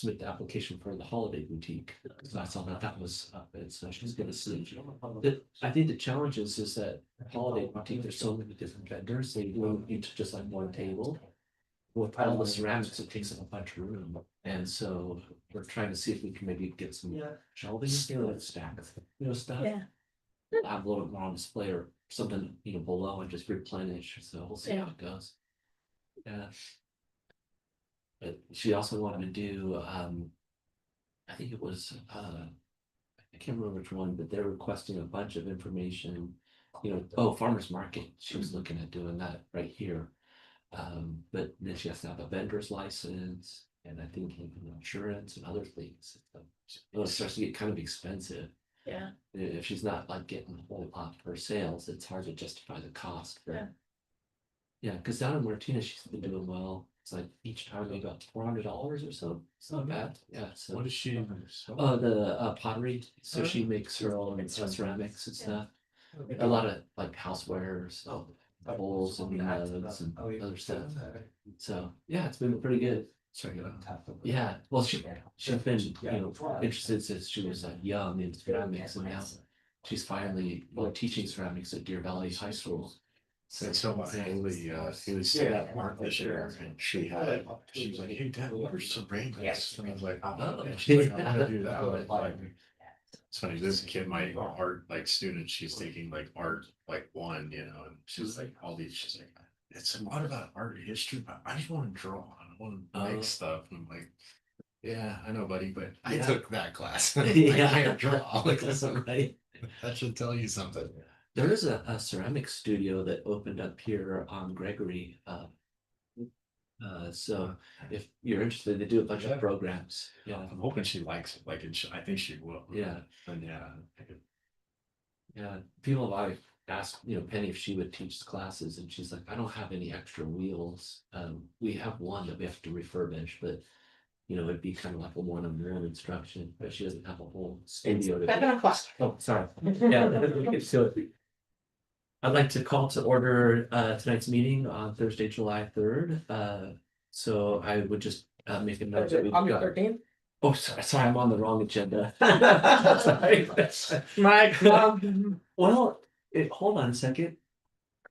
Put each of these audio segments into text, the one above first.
submit the application for the holiday boutique, because I saw that was up, and so she's gonna see. I think the challenge is that holiday boutique, there's so many different vendors, they limit you to just like one table. With all the ceramics, it takes up a bunch of room, and so we're trying to see if we can maybe get some shelving, stack of, stuff. Yeah. Have a little bit more on display or something, below and just replenish, so we'll see how it goes. Yeah. But she also wanted to do, I think it was, I can't remember which one, but they're requesting a bunch of information. Farmer's market, she was looking at doing that right here. But then she has to have a vendor's license and I think insurance and other things. It starts to get kind of expensive. Yeah. If she's not like getting a whole lot for sales, it's hard to justify the cost. Yeah, because down in Martinez, she's been doing well. It's like each time maybe about $400 or so. It's not bad. Yeah. So What is she? the pottery. So she makes her own ceramics and stuff. A lot of like housewares, bowls and mugs and other stuff. So yeah, it's been pretty good. Yeah, well, she's been interested since she was young in ceramics, and now she's finally teaching ceramics at Deer Valley High School. So my Haley, he was at work this year, and she was like, "Hey, Dad, what are ceramics?" And I was like, "Oh, she's like, I'm gonna do that." Like, it's funny. This kid, my art student, she's taking art 1, and she's like all these. She's like, "It's a lot about art history, but I just want to draw. I want to make stuff." And I'm like, "Yeah, I know, buddy, but I took that class. I can't draw." Like, listen, Right. that should tell you something. There is a ceramic studio that opened up here on Gregory. So if you're interested, they do a bunch of programs. Yeah, I'm hoping she likes it. I think she will. Yeah. And yeah. People have asked, Penny if she would teach the classes, and she's like, I don't have any extra wheels. We have one that we have to refurbish, but it'd be kind of like a one-on-one instruction, but she doesn't have a whole studio. Oh, sorry. Yeah, we could do it. I'd like to call to order tonight's meeting on Thursday, July 3rd. So I would just make a note that we've got. 13th? Oh, sorry, I'm on the wrong agenda. Sorry. Mike, Well, hold on a second.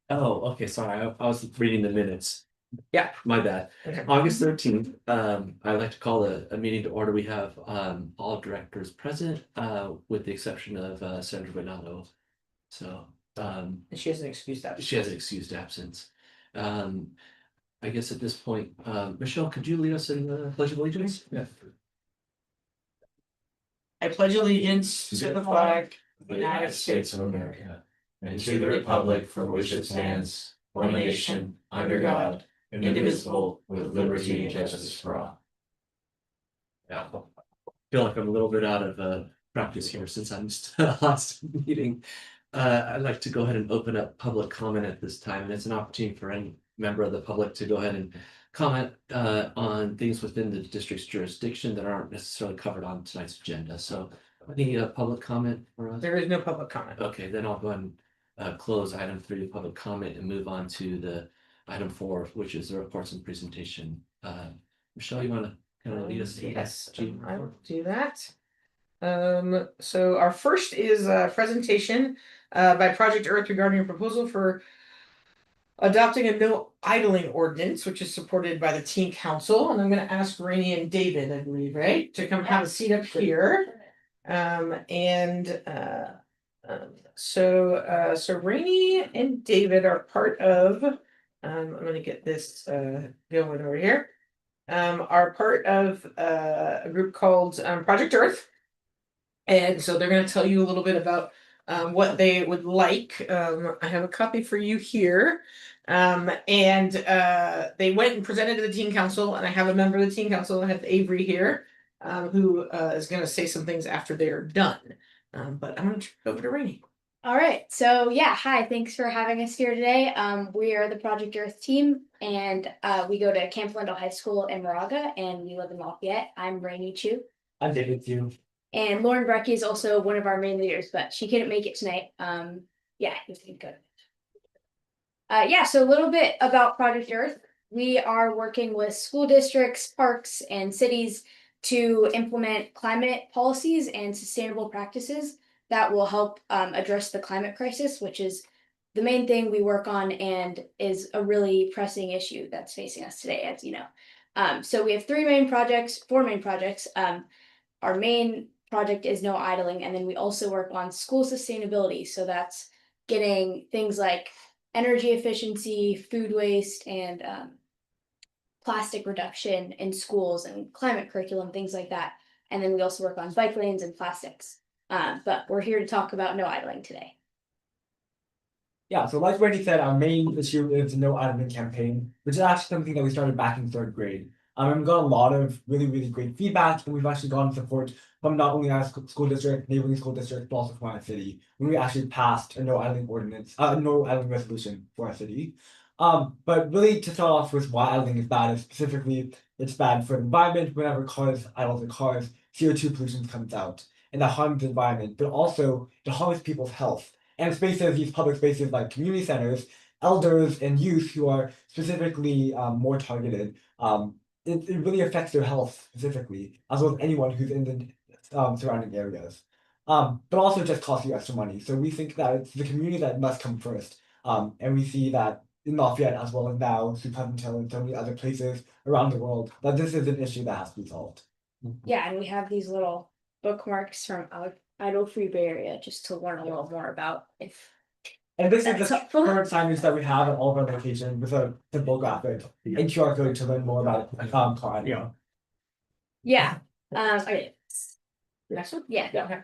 Oh, okay, sorry, I was reading the minutes. Yeah. My bad. Okay. August 13th, I'd like to call a meeting to order. We have all directors present, with the exception of Sandra Bernardo. So she has an excused absence. she has an excused absence. I guess at this point, Michelle, could you lead us in the Pledge of Allegiance? Yeah. I pledge allegiance to the flag of the United States of America, and to the republic for which it stands, one nation, under God, indivisible, with liberty and justice for all. Yeah, I feel like I'm a little bit out of practice here since I missed the last meeting. I'd like to go ahead and open up public comment at this time, and it's an opportunity for any member of the public to go ahead and comment on things within the district's jurisdiction that aren't necessarily covered on tonight's agenda. So any public comment for us? There is no public comment. Okay, then I'll go ahead and close item 3, public comment, and move on to the item 4, which is the reports and presentation. Michelle, you want to kind of lead us? Yes, I will do that. So our first is a presentation by Project Earth regarding a proposal for adopting a no idling ordinance, which is supported by the teen council. And I'm going to ask Rainey and David, I believe, right, to come have a seat up here. So Rainey and David are part of, I'm going to get this going over here, are part of a group called Project Earth. And so they're going to tell you a little bit about what they would like. I have a copy for you here. They went and presented to the teen council, and I have a member of the teen council, I have Avery here, who is going to say some things after they're done. But I'm going to turn it over to Rainey. All right. So yeah, hi. Thanks for having us here today. We are the Project Earth team, and we go to Camp Lindell High School in Moraga, and we live in Lafayette. I'm Rainey Chu. I'm David Chu. And Lauren Brecky is also one of our main leaders, but she couldn't make it tonight. Yeah, he's good. So a little bit about Project Earth. We are working with school districts, parks, and cities to implement climate policies and sustainable practices that will help address the climate crisis, which is the main thing we work on and is a really pressing issue that's facing us today, as you know. So we have four main projects. Our main project is no idling, and then we also work on school sustainability. So that's getting things like energy efficiency, food waste, and plastic reduction in schools and climate curriculum, things like that. And then we also work on bike lanes and plastics. But we're here to talk about no idling today. Yeah, so like Wendy said, our main issue is the No Idling campaign, which is actually something that we started back in 3rd grade. And we got a lot of really great feedback, and we've actually gotten support from not only our school district, neighboring school district, but also from our city, when we actually passed a no idling ordinance, no idling resolution for our city. But really to start off with why idling is bad is specifically it's bad for the environment. Whenever cars idle their cars, CO2 pollution comes out, and that harms the environment, but also it harms people's health. And spaces, these public spaces like community centers, elders and youth who are specifically more targeted, it really affects their health specifically, as well as anyone who's in the surrounding areas. But also just costs you extra money. So we think that it's the community that must come first. And we see that in Lafayette as well as now through Pleasant Hill and so many other places around the world, that this is an issue that has to be solved. Yeah, and we have these little bookmarks from Idle Free Bay Area just to learn a little more about if And this That's is the helpful. current signage that we have at all of our locations with a simple graphic and QR code to learn more about car idling. yeah. Okay. Next one? Yeah. Okay.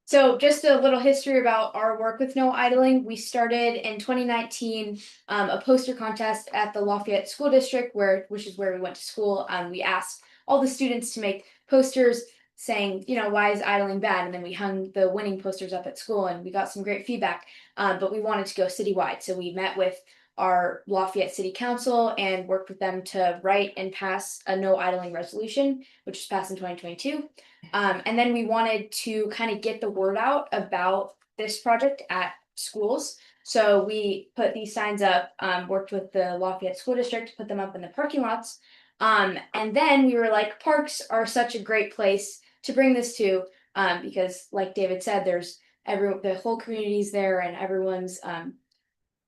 So just a little history about our work with no idling. We started in 2019 a poster contest at the Lafayette School District, which is where we went to school. We asked all the students to make posters saying, why is idling bad? And then we hung the winning posters up at school, and we got some great feedback. But we wanted to go citywide, so we met with our Lafayette City Council and worked with them to write and pass a no idling resolution, which was passed in 2022. And then we wanted to kind of get the word out about this project at schools. So we put these signs up, worked with the Lafayette School District to put them up in the parking lots. And then we were like, parks are such a great place to bring this to, because like David said, the whole community's there, and everyone's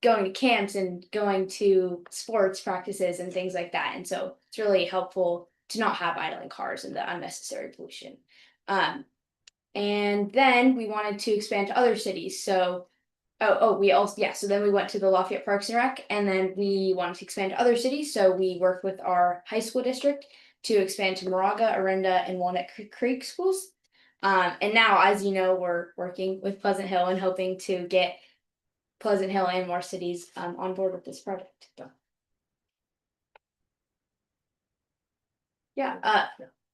going to camps and going to sports practices and things like that. And so it's really helpful to not have idling cars and the unnecessary pollution. And then we wanted to expand to other cities. So so then we went to the Lafayette Parks and Rec, and then we wanted to expand to other cities. So we worked with our high school district to expand to Moraga, Orinda, and Walnut Creek schools. And now, as you know, we're working with Pleasant Hill and hoping to get Pleasant Hill and more cities on board with this project.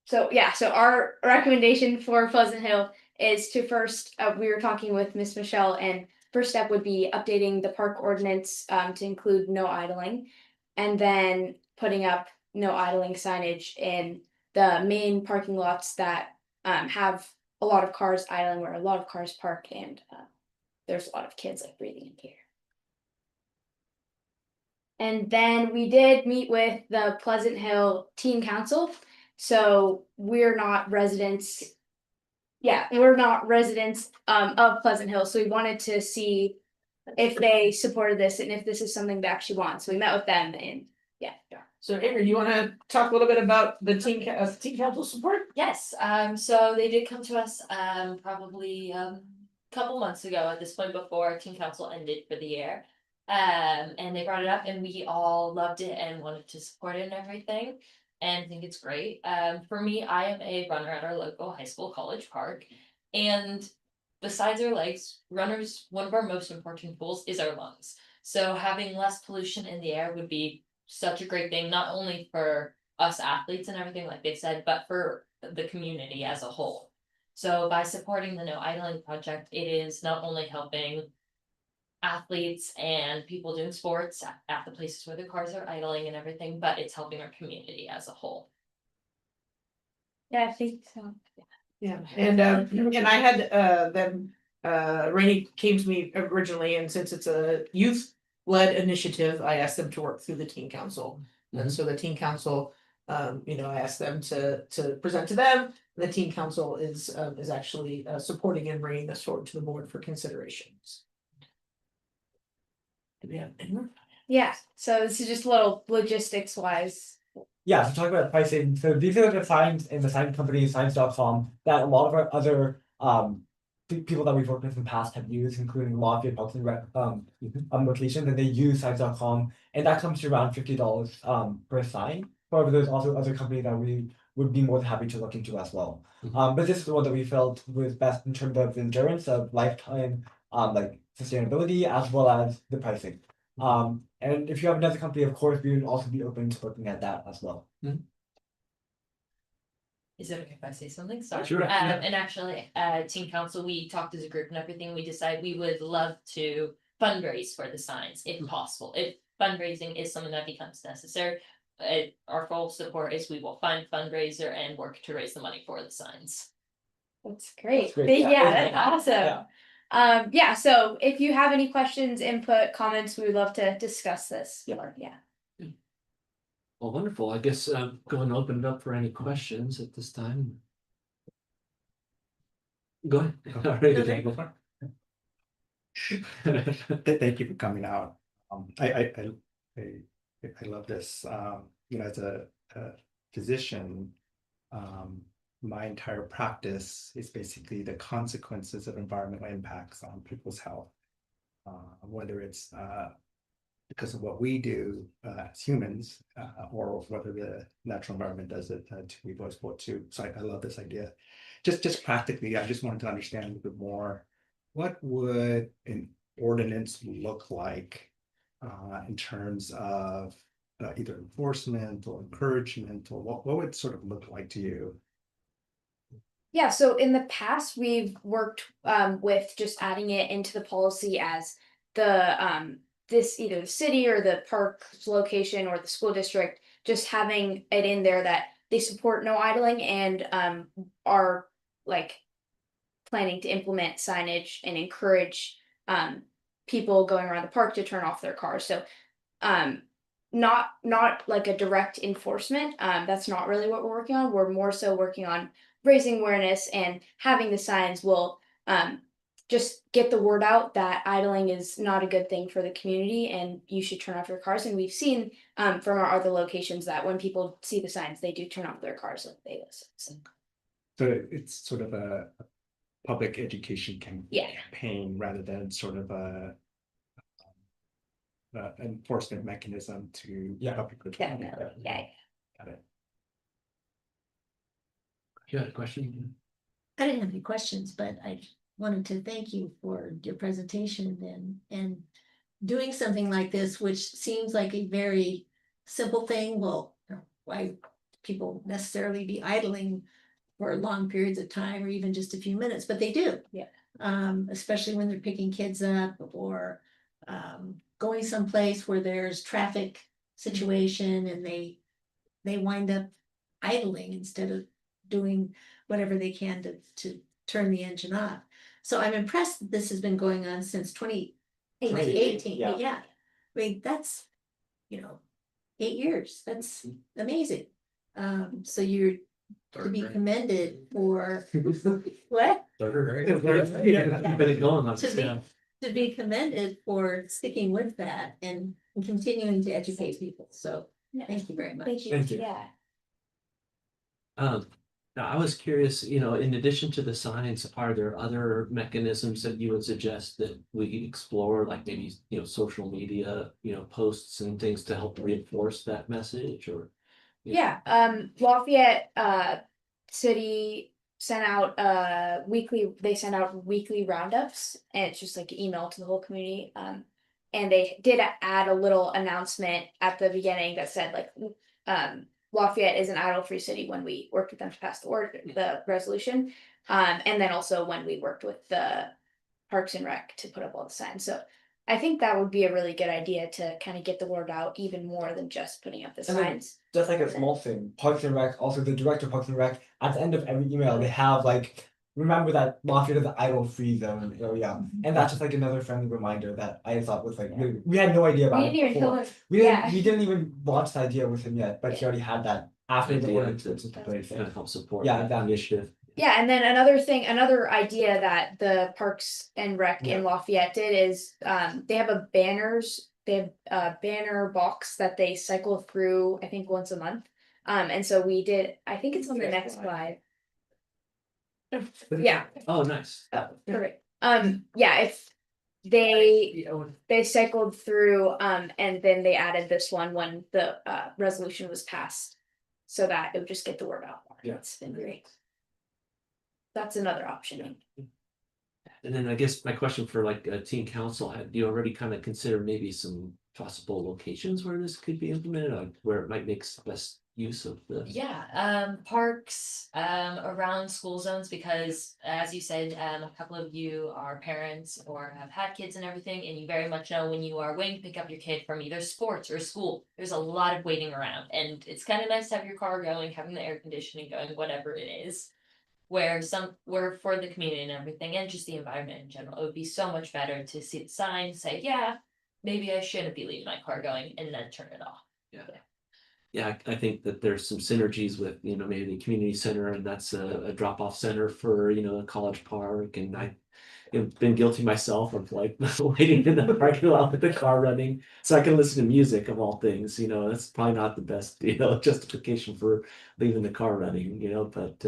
So our recommendation for Pleasant Hill is to first, we were talking with Miss Michelle, and first step would be updating the park ordinance to include no idling, and then putting up no idling signage in the main parking lots that have a lot of cars idling, where a lot of cars park, and there's a lot of kids like breathing in here. And then we did meet with the Pleasant Hill Teen Council. So we're not residents. Yeah, we're not residents of Pleasant Hill. So we wanted to see if they supported this and if this is something they actually want. So we met with them, and yeah. So Avery, you want to talk a little bit about the teen council support? Yes, so they did come to us, probably, couple months ago at this point before teen council ended for the year. And they brought it up, and we all loved it and wanted to support it and everything, and think it's great. For me, I am a runner at our local high school college park, and besides our legs, runners, one of our most important tools is our lungs. So having less pollution in the air would be such a great thing, not only for us athletes and everything like they said, but for the community as a whole. So by supporting the No Idling Project, it is not only helping athletes and people doing sports at the places where the cars are idling and everything, but it's helping our community as a whole. Yeah, I think so. Yeah, and I had them, Rainey came to me originally, and since it's a youth led initiative, I asked them to work through the teen council. And so the teen council I asked them to present to them. The teen council is actually supporting and bringing this forward to the board for considerations. Do we have any more? Yeah, so this is just a little logistics wise. Yeah, so talk about pricing. So these are the signs in the sign company, signs.com, that a lot of our other people that we've worked with in the past have used, including Lafayette Parks and Rec locations, and they use signs.com, and that comes to around $50 per sign. However, there's also other companies that we would be more than happy to look into as well. But this is the one that we felt was best in terms of endurance, of lifetime, like sustainability, as well as the pricing. And if you have another company, of course, we would also be open to looking at that as well. Is it okay if I say something? Sorry. Sure. And actually, teen council, we talked as a group and everything, we decided we would love to fundraise for the signs if possible. If fundraising is something that becomes necessary. Our full support is we will find fundraiser and work to raise the money for the signs. That's great. That's great. Yeah, Yeah. that's awesome. Yeah, so if you have any questions, input, comments, we would love to discuss this. Yeah. Yeah. Well, wonderful. I guess go and open it up for any questions at this time. Go ahead. All right, Okay. go for Thank you for coming out. I love this. As a physician, my entire practice is basically the consequences of environmental impacts on people's health. Whether it's because of what we do as humans, or whether the natural environment does it to people as well too. So I love this idea. Just practically, I just wanted to understand a little bit more. What would an ordinance look like in terms of either enforcement or encouragement, or what would it sort of look like to you? Yeah, so in the past, we've worked with just adding it into the policy as the this either the city or the park's location or the school district, just having it in there that they support no idling and are like planning to implement signage and encourage people going around the park to turn off their cars. So not like a direct enforcement. That's not really what we're working on. We're more so working on raising awareness, and having the signs will just get the word out that idling is not a good thing for the community and you should turn off your cars. And we've seen from our other locations that when people see the signs, they do turn off their cars like they listen. So it's sort of a public education Yeah. campaign rather than sort of a enforcement mechanism to help people. Definitely. Yeah. Got it. You had a question? I didn't have any questions, but I wanted to thank you for your presentation and doing something like this, which seems like a very simple thing. Well, why people necessarily be idling for long periods of time or even just a few minutes, but they do. Yeah. Especially when they're picking kids up or going someplace where there's traffic situation and they wind up idling instead of doing whatever they can to turn the engine off. So I'm impressed that this has been going on since 2018. Yeah. Yeah. I mean, that's, 8 years. That's amazing. So you're to be commended for what? You've been going on. To be- To be commended for sticking with that and continuing to educate people. So thank you very much. Thank you. Thank you. Yeah. Now, I was curious, in addition to the signs, are there other mechanisms that you would suggest that we explore, like maybe, social media, posts and things to help reinforce that message, or? Yeah, Lafayette City sent out they send out weekly roundups, and it's just like an email to the whole community. And they did add a little announcement at the beginning that said like Lafayette is an idle-free city when we worked with them to pass the resolution. And then also when we worked with the Parks and Rec to put up all the signs. So I think that would be a really good idea to kind of get the word out even more than just putting up the And then- signs. Just like a small thing, Parks and Rec, also the director of Parks and Rec, at the end of every email, they have like, remember that Lafayette is the idle-free zone area. And that's just like another friendly reminder that I thought was like, we had no idea about We it didn't even before. know it. We Yeah. didn't even launch the idea with him yet, but he Yeah. already had that after the idea ordinance to was into place. kind of help support. Yeah, that initiative. Yeah, and then another idea that the Parks and Rec Yeah. in Lafayette did is they have a banner box that they cycle through, I think once a month. And so we did, I think it's on the next slide. Yeah, Oh, nice. perfect. Yeah, if they cycled through, and then they added this one when the resolution was passed. So that it would just get the word out more. Yeah. It's been great. That's another option. And then I guess my question for like a teen council, have you already kind of considered maybe some possible locations where this could be implemented, like where it might make best use of the? Yeah, parks, around school zones, because as you said, a couple of you are parents or have had kids and everything, and you very much know when you are waiting to pick up your kid from either sports or school, there's a lot of waiting around, and it's kind of nice to have your car going, having the air conditioning going, whatever it is. Where for the community and everything, and just the environment in general, it would be so much better to see the sign, say, yeah, maybe I shouldn't be leaving my car going, and then turn it off. Yeah, I think that there's some synergies with, maybe the community center, and that's a drop-off center for, a college park, and I've been guilty myself of like waiting in the parking lot with the car running, so I can listen to music of all things, that's probably not the best, justification for leaving the car running, but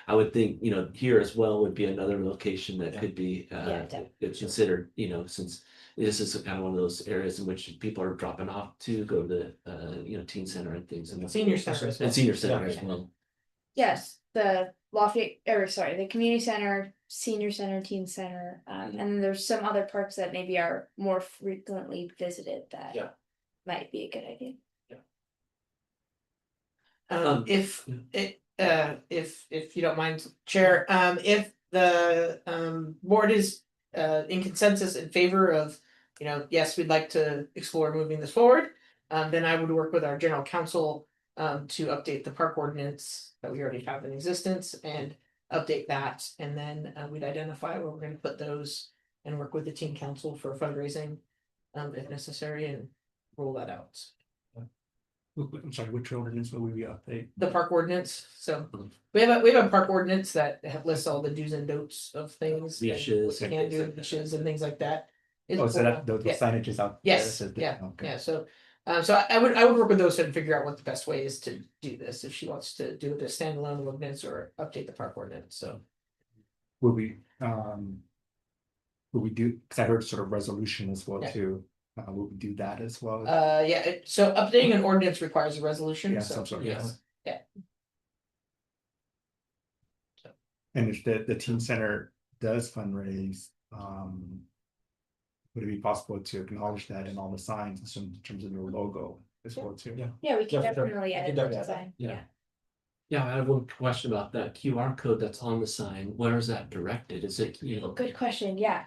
I would think, here as well would be another location that could be definitely. considered, since this is kind of one of those areas in which people are dropping off to go to the, teen center and things, and Senior center as well. and senior center Yeah. as well. Yes, the the community center, senior center, teen center, and then there's some other parks that maybe are more frequently visited that Yeah. might be a good idea. Um, If you don't mind, Chair, if the board is in consensus in favor of, yes, we'd like to explore moving this forward. Then I would work with our general counsel to update the park ordinance that we already have in existence and update that, and then we'd identify where we're gonna put those and work with the teen council for fundraising if necessary, and roll that out. I'm sorry, which ordinance will we update? The park ordinance, so we have a park ordinance that lists all the do's and don'ts of things. and Leashes what and you Can things do like that. leashes and things like that. It's Oh, so that full- the yeah. signage is out. Yes, there, so- yeah, okay. yeah, so I would work with those and figure out what the best way is to do this, if she wants to do the standalone ordinance or update the park ordinance, so. Will we do, because I heard sort of resolution as well Yeah. too, will we do that as well? Yeah, so updating an ordinance requires a resolution, Yeah, so. some sort of, yes. And if the teen center does fundraise, would it be possible to acknowledge that in all the signs in terms of your logo as well too? Yeah. Yeah, we can Yeah, for sure. definitely We can edit the definitely- design. Yeah. Yeah, I have one question about that QR code that's on the sign. Where is that directed? Is it, Good question, yeah.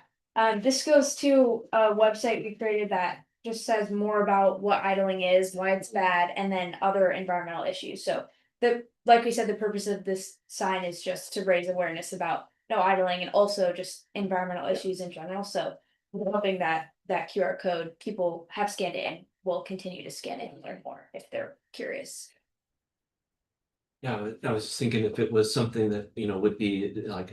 This goes to a website we created that just says more about what idling is, why it's bad, and then other environmental issues. So like we said, the purpose of this sign is just to raise awareness about no idling and also just environmental issues in general. So we're hoping that QR code, people have scanned it and will continue to scan it and learn more if they're curious. Yeah, I was just thinking if it was something that, would be like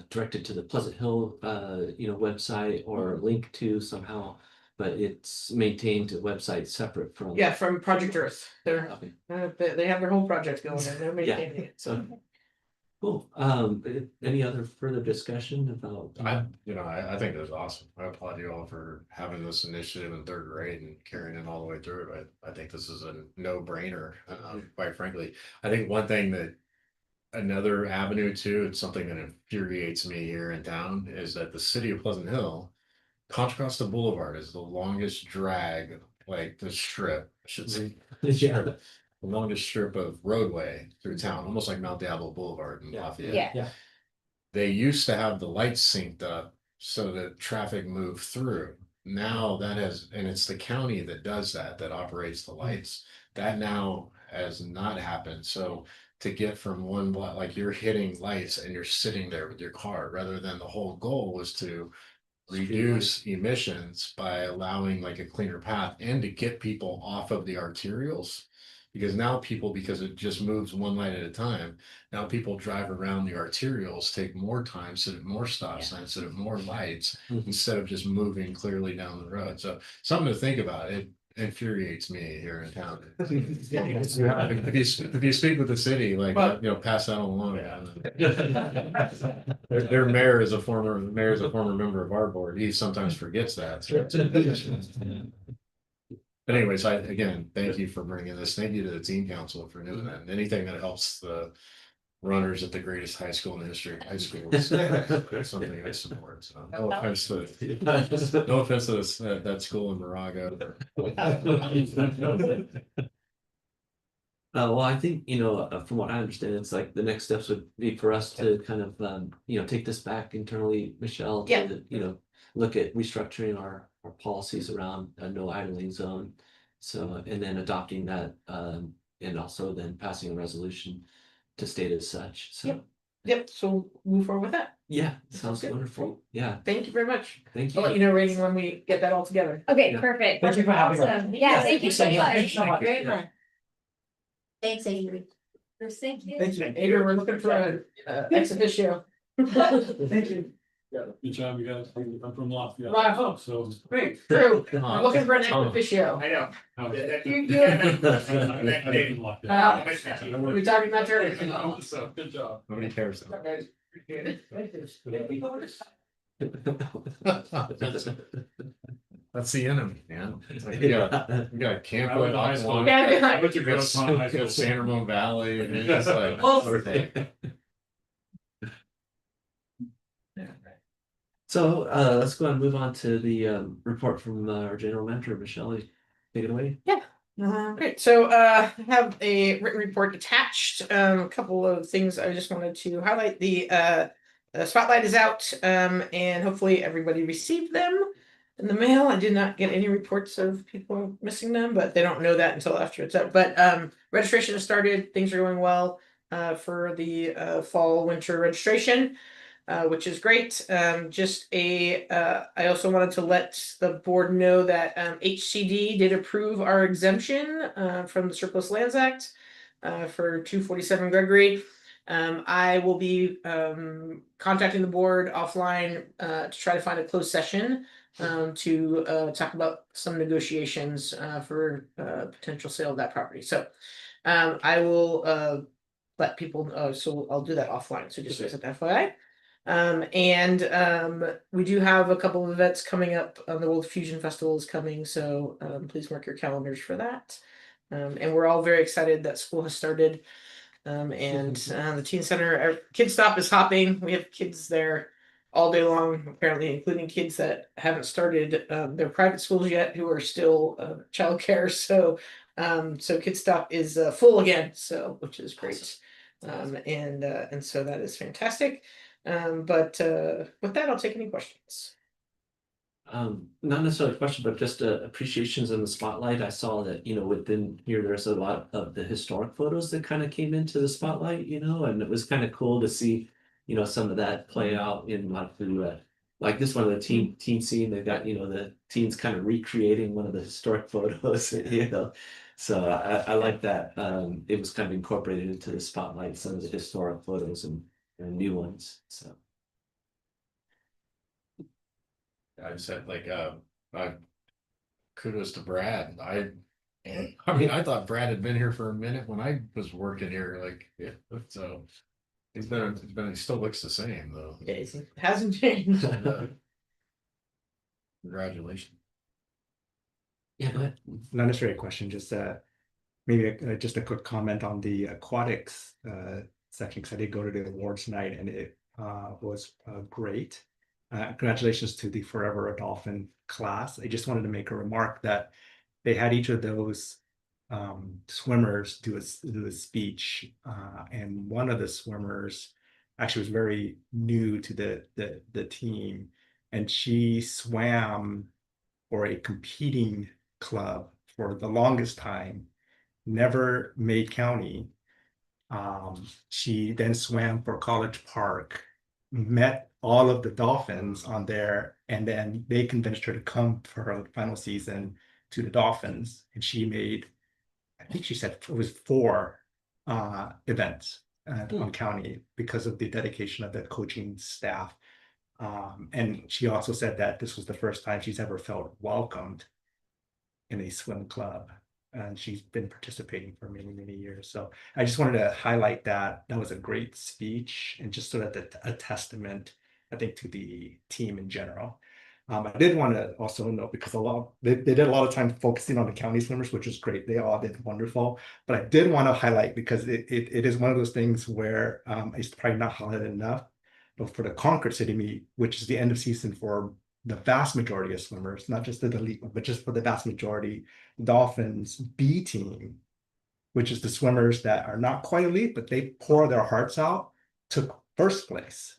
directed to the Pleasant Hill, website or linked to somehow. But it's maintained a website separate from. Yeah, from Project Earth, Okay, they have their whole project going, and they're Yeah. maintaining it, so. cool. Any other further discussion about? I think that's awesome. I applaud you all for having this initiative in third grade and carrying it all the way through. I think this is a no-brainer, quite frankly. I think one thing that another avenue too, it's something that infuriates me here in town, is that the city of Pleasant Hill, Contra Costa Boulevard is the longest drag, like the strip, I should say. Yeah. The longest strip of roadway through town, almost like Mount Diablo Boulevard in Lafayette. Yeah. They used to have the lights synced up so that traffic moved through. Now that has, and it's the county that does that, that operates the lights. That now has not happened. So to get from one block, like you're hitting lights and you're sitting there with your car, rather than the whole goal was to reduce emissions by allowing like a cleaner path and to get people off of the arterials. Because now people, because it just moves one light at a time, now people drive around the arterials, take more time, sit at more stop signs, sit at more lights, Mhm. instead of just moving clearly down the road. So something to think about. It infuriates me here in town. If you speak with the city, like, pass that along. Their mayor is a former member of our board. He sometimes forgets that. So. But anyways, again, thank you for bringing this. Thank you to the team council for doing that. And anything that helps the runners at the greatest high school in the history of high school is something I support. So no offense to that school in Moraga. Well, I think, from what I understand, it's like the next steps would be for us to kind of, take this back internally, Michelle. Yeah. To, look at restructuring our policies around a no idling zone. So, and then adopting that, and also then passing a resolution to state as such, so. Yep, so move forward with that. Yeah, sounds good. wonderful, yeah, Thank you very much. thank I'll let you. you know, Rainey, when we get that all together. Okay, Yeah. perfect. Thank you for having us. Awesome. Yeah, thank you so Thank you much. so much. Very Yeah. fun. Thanks, Avery. Thank you. Thank you. Adrian, we're looking for a ex officio. Thank you. Good job, you guys. I'm from Lafayette. Wow. So. Great, true. We're looking for an ex officio. I know. You're good. We talking about your. So, good job. Nobody cares. That's the enemy, man. It's like, we got Campo and Island. Yeah, What's your We got San Ramon Valley, and it's just like. So, let's go and move on to the, report from our general manager, Michelle, take it away. Great, so I have a written report attached, a couple of things I just wanted to highlight. The spotlight is out, and hopefully everybody received them in the mail. I did not get any reports of people missing them, but they don't know that until after it's out. But registration has started, things are going well for the fall winter registration. Which is great. I also wanted to let the board know that HCD did approve our exemption from the Surplus Lands Act for 247 Gregory. I will be contacting the board offline to try to find a closed session to talk about some negotiations for potential sale of that property. So I will let people know. So I'll do that offline. So just as an FYI. We do have a couple of events coming up. The World Fusion Festival is coming, so please mark your calendars for that. And we're all very excited that school has started. The teen center, Kid Stop is hopping. We have kids there all day long, apparently, including kids that haven't started their private schools yet, who are still childcare. So Kid Stop is full again, so which is great. And so that is fantastic. But with that, I'll take any questions. Not necessarily a question, but just appreciations in the spotlight. I saw that, within here, there's a lot of the historic photos that kind of came into the spotlight, and it was kind of cool to see, some of that play out in like this one of the teen scene. They've got, the teens kind of recreating one of the historic photos, So I like that. It was kind of incorporated into the spotlight, some of the historic photos and new ones, so. I said kudos to Brad. I mean, I thought Brad had been here for a minute when I was working here, so he still looks the same though. Yeah, it hasn't changed. Congratulations. Yeah, go ahead. Not necessarily a question, just maybe just a quick comment on the aquatics section, because I did go to the awards night and it was great. Congratulations to the Forever a Dolphin class. I just wanted to make a remark that they had each of those swimmers do a speech, and one of the swimmers actually was very new to the team, and she swam for a competing club for the longest time, never made county. She then swam for College Park, met all of the Dolphins on there, and then they convinced her to come for her final season to the Dolphins, and she made, I I think she said it was 4 events on county because of the dedication of the coaching staff. And she also said that this was the first time she's ever felt welcomed in a swim club. And she's been participating for many, many years. So I just wanted to highlight that. That was a great speech and just sort of a testament, I think, to the team in general. I did want to also note, because they did a lot of time focusing on the county swimmers, which was great. They all did wonderful. But I did want to highlight, because it is one of those things where it's probably not highlighted enough. But for the Concord City meet, which is the end of season for the vast majority of swimmers, not just the elite, but just for the vast majority, Dolphins B team, which is the swimmers that are not quite elite, but they pour their hearts out, took first place.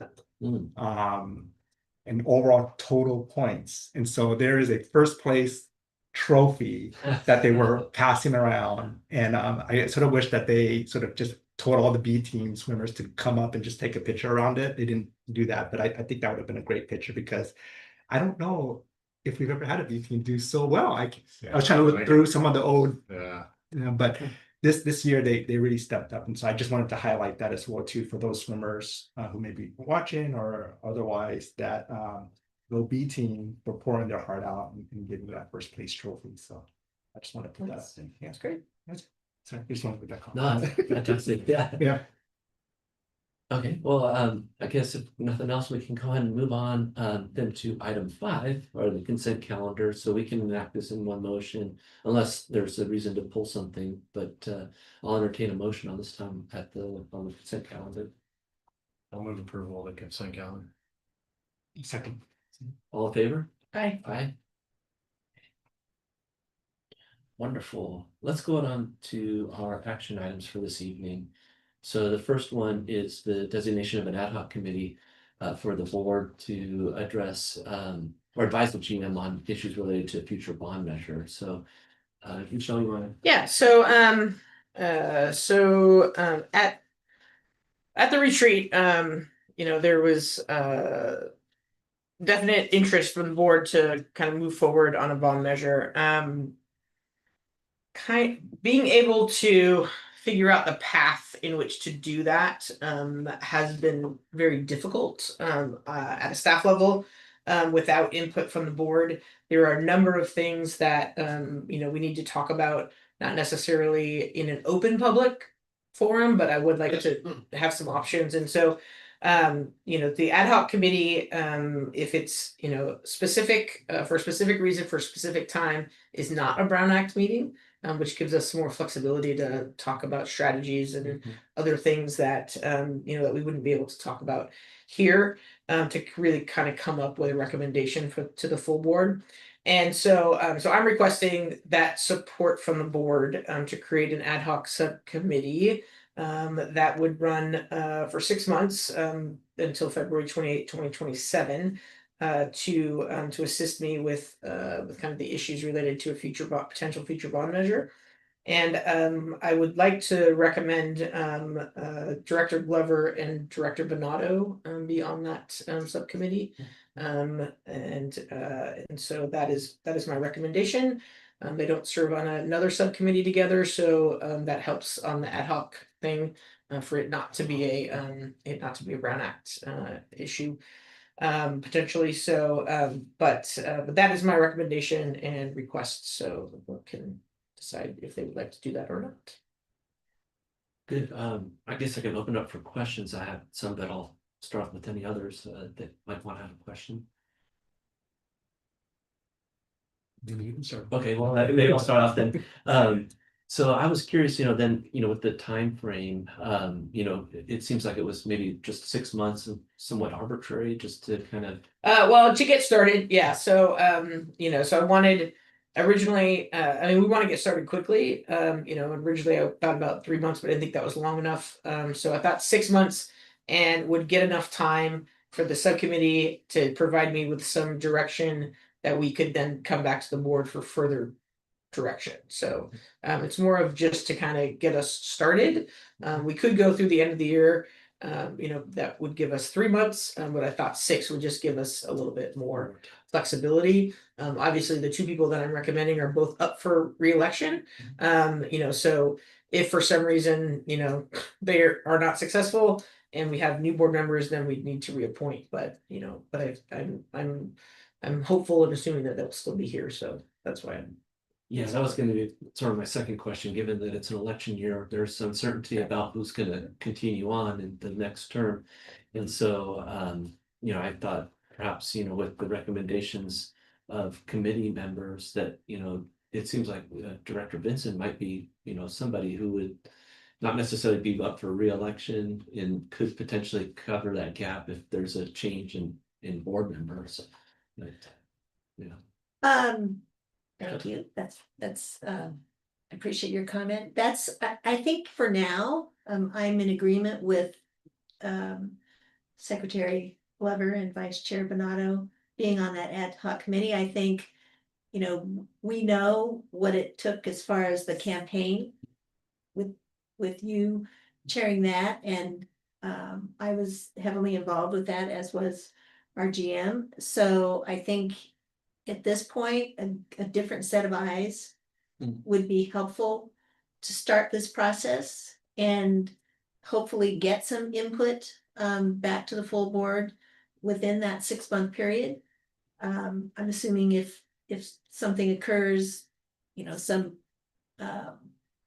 And overall total points. And so there is a first place trophy that they were passing around. And I sort of wish that they sort of just told all the B team swimmers to come up and just take a picture around it. They didn't do that, but I think that would have been a great picture, because I don't know if we've ever had a B team do so well. I was trying to look through some of the old, but this year they really stepped up. And so I just wanted to highlight that as well too, for those swimmers who may be watching or otherwise, that the B team for pouring their heart out and giving that first place trophy. So I just want to put that up. Yeah, it's great. Sorry, I just want to put that comment. No, fantastic. Yeah. Yeah. Okay, well, I guess if nothing else, we can go ahead and move on then to item 5, or the consent calendar, so we can enact this in one motion unless there's a reason to pull something, but I'll entertain a motion on this time on the consent calendar. I'll move approval of the consent calendar. Second. All in favor? Aye. Aye. Wonderful. Let's go on to our action items for this evening. So the first one is the designation of an ad hoc committee for the board to address or advise the GM on issues related to a future bond measure. So Michelle, you want to? Yeah, so at the retreat, there was definite interest from the board to kind of move forward on a bond measure. Being able to figure out the path in which to do that has been very difficult at a staff level without input from the board. There are a number of things that we need to talk about, not necessarily in an open public forum, but I would like to have some options. And so the ad hoc committee, if it's specific for a specific reason for a specific time, is not a Brown Act meeting. Which gives us more flexibility to talk about strategies and other things that that we wouldn't be able to talk about here, to really kind of come up with a recommendation to the full board. And so I'm requesting that support from the board to create an ad hoc subcommittee that would run for 6 months until February 28, 2027. To assist me with kind of the issues related to a potential future bond measure. And I would like to recommend Director Glover and Director Bonato be on that subcommittee. And so that is my recommendation. They don't serve on another subcommittee together, so that helps on the ad hoc thing for it not to be a Brown Act issue. Potentially. So but that is my recommendation and request, so the board can decide if they would like to do that or not. Good. I guess I can open up for questions. I have some, but I'll start off with any others that might want to have a question. You can start. Okay, well, maybe I'll start off then. So I was curious, then, with the time frame, it seems like it was maybe just 6 months and somewhat arbitrary, just to kind of. Well, to get started, yeah. So so I wanted originally, we want to get started quickly. Originally I thought about 3 months, but I didn't think that was long enough. So I thought 6 months and would get enough time for the subcommittee to provide me with some direction that we could then come back to the board for further direction. So it's more of just to kind of get us started. We could go through the end of the year That would give us 3 months, but I thought 6 would just give us a little bit more flexibility. Obviously, the 2 people that I'm recommending are both up for reelection. So if for some reason, they are not successful and we have new board members, then we need to reappoint, but I'm hopeful and assuming that they'll still be here, so that's why I'm. Yeah, that was gonna be sort of my second question, given that it's an election year, there's uncertainty about who's gonna continue on in the next term. And so, I thought perhaps, with the recommendations of committee members that, it seems like Director Benson might be, somebody who would not necessarily be up for reelection and could potentially cover that gap if there's a change in board members. But, Thank you. I appreciate your comment. I think for now, I'm in agreement with Secretary Glover and Vice Chair Bonato being on that ad hoc committee. I think, we know what it took as far as the campaign with you chairing that, and I was heavily involved with that, as was our GM. So I think at this point, a different set of eyes would be helpful to start this process and hopefully get some input back to the full board within that 6-month period. I'm assuming if something occurs, some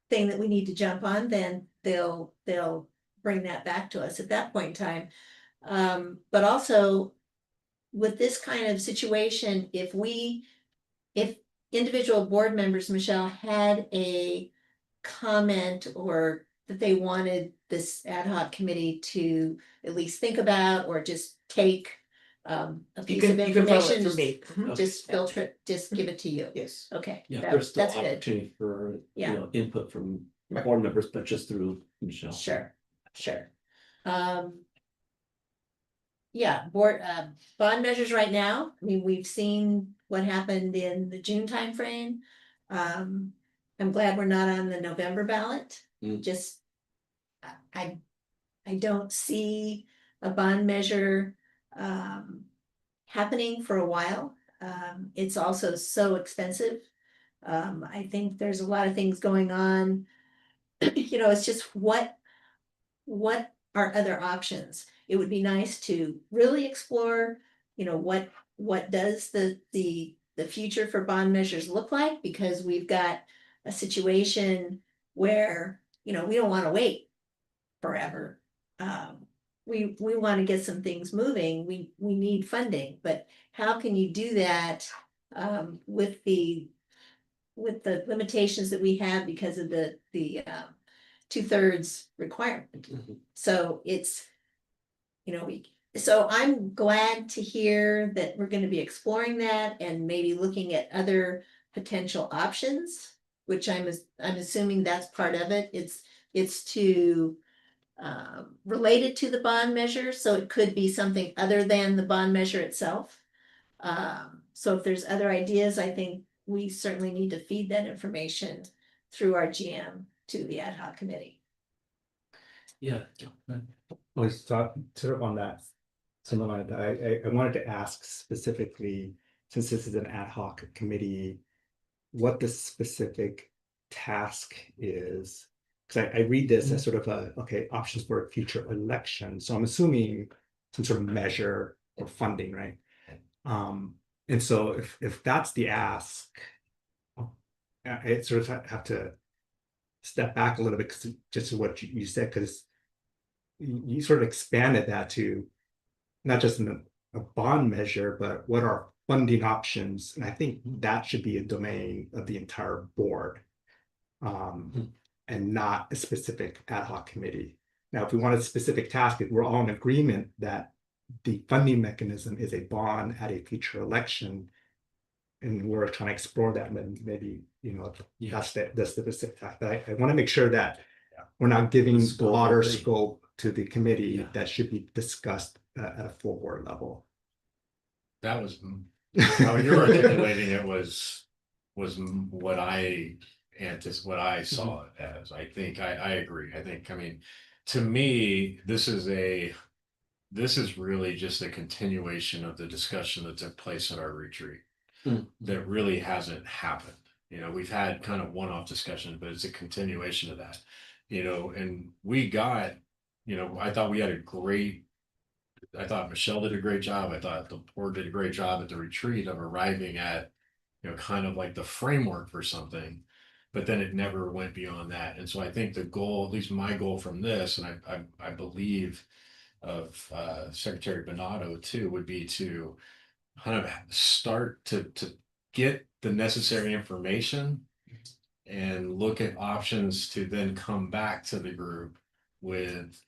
thing that we need to jump on, then they'll bring that back to us at that point in time. But also, with this kind of situation, if individual board members, Michelle, had a comment or that they wanted this ad hoc committee to at least think about or just take a piece of You can follow it information, through me. just filter it, just give it to you. Yes. Okay, yeah, that- there's still that's good. opportunity for, Yeah. input from Right. board members, but just through Michelle. Sure. Yeah, bond measures right now, I mean, we've seen what happened in the June timeframe. I'm glad we're not on the November ballot. Mm. Just, I don't see a bond measure happening for a while. It's also so expensive. I think there's a lot of things going on. It's just what are other options? It would be nice to really explore, what does the future for bond measures look like? Because we've got a situation where, we don't want to wait forever. We want to get some things moving. We need funding, but how can you do that with the limitations that we have because of the 2/3 requirement? Mhm. So it's, so I'm glad to hear that we're gonna be exploring that and maybe looking at other potential options, which I'm assuming that's part of it. It's to related to the bond measure, so it could be something other than the bond measure itself. So if there's other ideas, I think we certainly need to feed that information through our GM to the ad hoc committee. Yeah. I was talking sort of on that. Similar, I wanted to ask specifically, since this is an ad hoc committee, what the specific task is. Because I read this as sort of options for a future election. So I'm assuming some sort of measure or funding, right? And so if that's the ask, I sort of have to step back a little bit, because just what you said, because you sort of expanded that to not just a bond measure, but what are funding options? And I think that should be a domain of the entire board, and not a specific ad hoc committee. Now, if we want a specific task, if we're all in agreement that the funding mechanism is a bond at a future election, and we're trying to explore that, then maybe, that's the specific task. But I want to make sure that we're not giving The scope broader of the- scope to the committee Yeah. that should be discussed at a full board level. That was, how you're articulating it was what I saw it as. I think, I agree. I think, to me, this is really just a continuation of the discussion that took place at our retreat. Hmm. That really hasn't happened. You know, we've had kind of one-off discussions, but it's a continuation of that. You know, and we got, you know, I thought Michelle did a great job. I thought the board did a great job at the retreat of arriving at, you know, kind of like the framework for something. But then it never went beyond that. And so I think the goal, at least my goal from this, and I believe of Secretary Bonato too, would be to kind of start to get the necessary information and look at options to then come back to the group with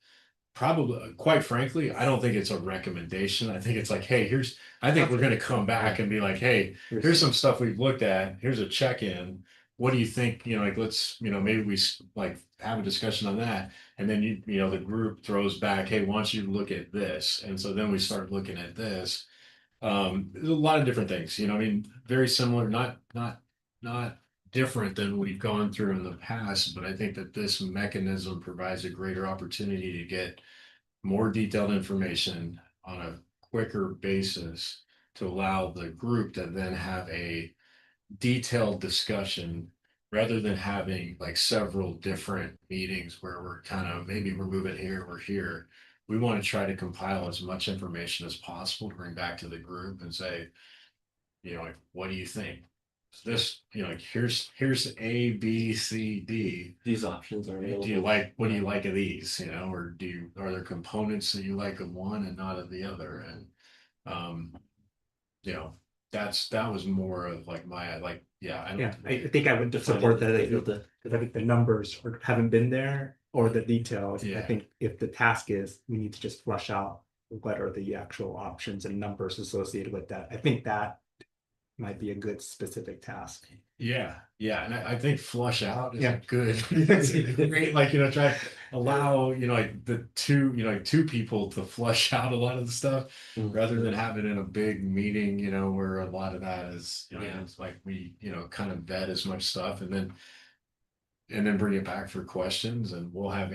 probably, quite frankly, I don't think it's a recommendation. I think it's like, hey, I think we're gonna come back and be like, hey, here's some stuff we've looked at, here's a check-in. What do you think, you know, like, let's, you know, maybe we like have a discussion on that. And then you know, the group throws back, hey, why don't you look at this? And so then we start looking at this. There's a lot of different things, you know, I mean, very similar, not different than we've gone through in the past, but I think that this mechanism provides a greater opportunity to get more detailed information on a quicker basis to allow the group to then have a detailed discussion rather than having like several different meetings where we're kind of, maybe we're moving here, we're here. We want to try to compile as much information as possible to bring back to the group and say, you know, like, what do you think? This, you know, like, here's A, B, C, D. These options are available. What do you like of these, you know, or are there components that you like of one and not of the other? And, you know, that was more of like my, like, yeah, I Yeah, don't. I think I would support that, because I think the numbers haven't been there, or the details. I Yeah. think if the task is, we need to just flush out what are the actual options and numbers associated with that. I think that might be a good specific task. Yeah, and I think flush out is Yeah. good. It's great, like, you know, try allow, you know, like two people to flush out a lot of the stuff Mm. rather than have it in a big meeting, you know, where a lot of that is, you know, Yeah. it's like we, you know, kind of vet as much stuff and then bring it back for questions, and we'll have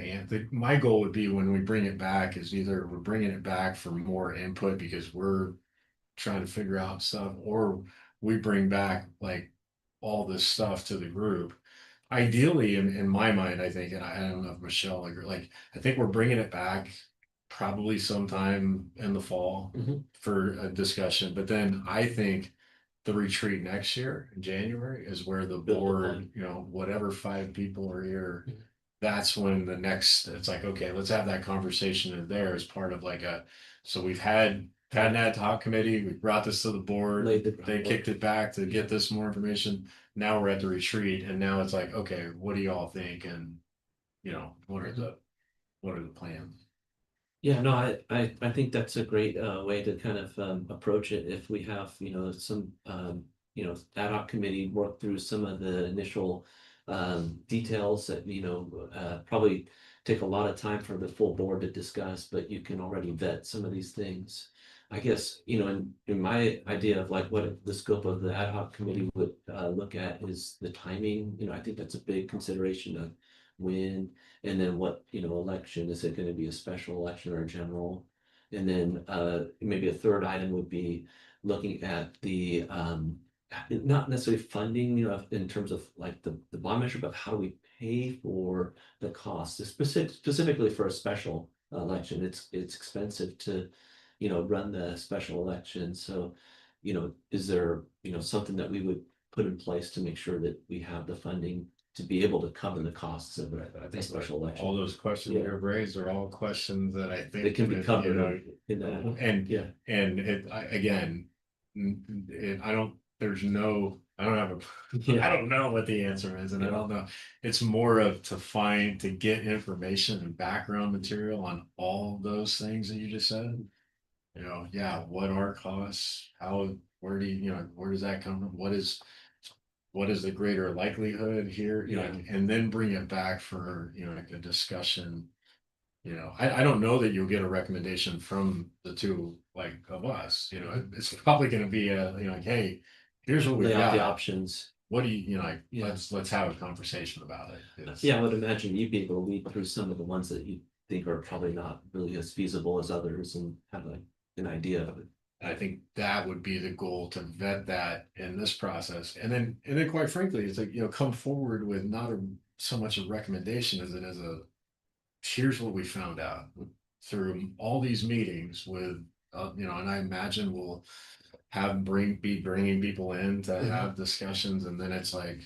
my goal would be when we bring it back is either we're bringing it back for more input because we're trying to figure out stuff, or we bring back like all this stuff to the group. Ideally, in my mind, I think, and I don't know if Michelle agree, like, I think we're bringing it back probably sometime in the fall Mhm. for a discussion, but then I think the retreat next year in January is where the Build board, upon. you know, whatever 5 people are here, Mhm. that's when it's like, okay, let's have that conversation in there as part of like so we've had an ad hoc committee, we brought this to the board, Laid the they groundwork. kicked it back to get this more information. Now we're at the retreat, and now it's like, okay, what do y'all think? And, you know, what are the plans? Yeah, no, I think that's a great way to kind of approach it. If we have, you know, some ad hoc committee work through some of the initial details that, you know, probably take a lot of time for the full board to discuss, but you can already vet some of these things. I guess, you know, in my idea of like what the scope of the ad hoc committee would look at is the timing. You know, I think that's a big consideration of when, and then what, you know, election, is it gonna be a special election or a general? And then maybe a third item would be looking at the not necessarily funding, you know, in terms of like the bond measure, but how do we pay for the cost, specifically for a special election. It's expensive to, you know, run the special election. So, you know, is there, you know, something that we would put in place to make sure that we have the funding to be able to cover the costs of I a think special all election? those questions Yeah. you've raised are all questions that I think They can be that, covered you know, in that. and Yeah. and again, I don't have Yeah. I don't know what the answer is, and I don't know. It's more of to get information and background material on all those things that you just said. You know, yeah, what are costs? Where does that come from? What is the greater likelihood here? You know, and then bring it back for, you know, like a discussion. You know, I don't know that you'll get a recommendation from the two, like, of us, you know, it's probably gonna be like, hey, here's what we Lay out the got. options. What do you know, like, Yeah. let's have a conversation about it. Yeah, I would imagine you'd be able to lead through some of the ones that you think are probably not really as feasible as others and have like an idea of it. I think that would be the goal, to vet that in this process. And then quite frankly, it's like, come forward with not so much a recommendation as it is here's what we found out through all these meetings with, and I imagine we'll be bringing people in to have discussions, and then it's like,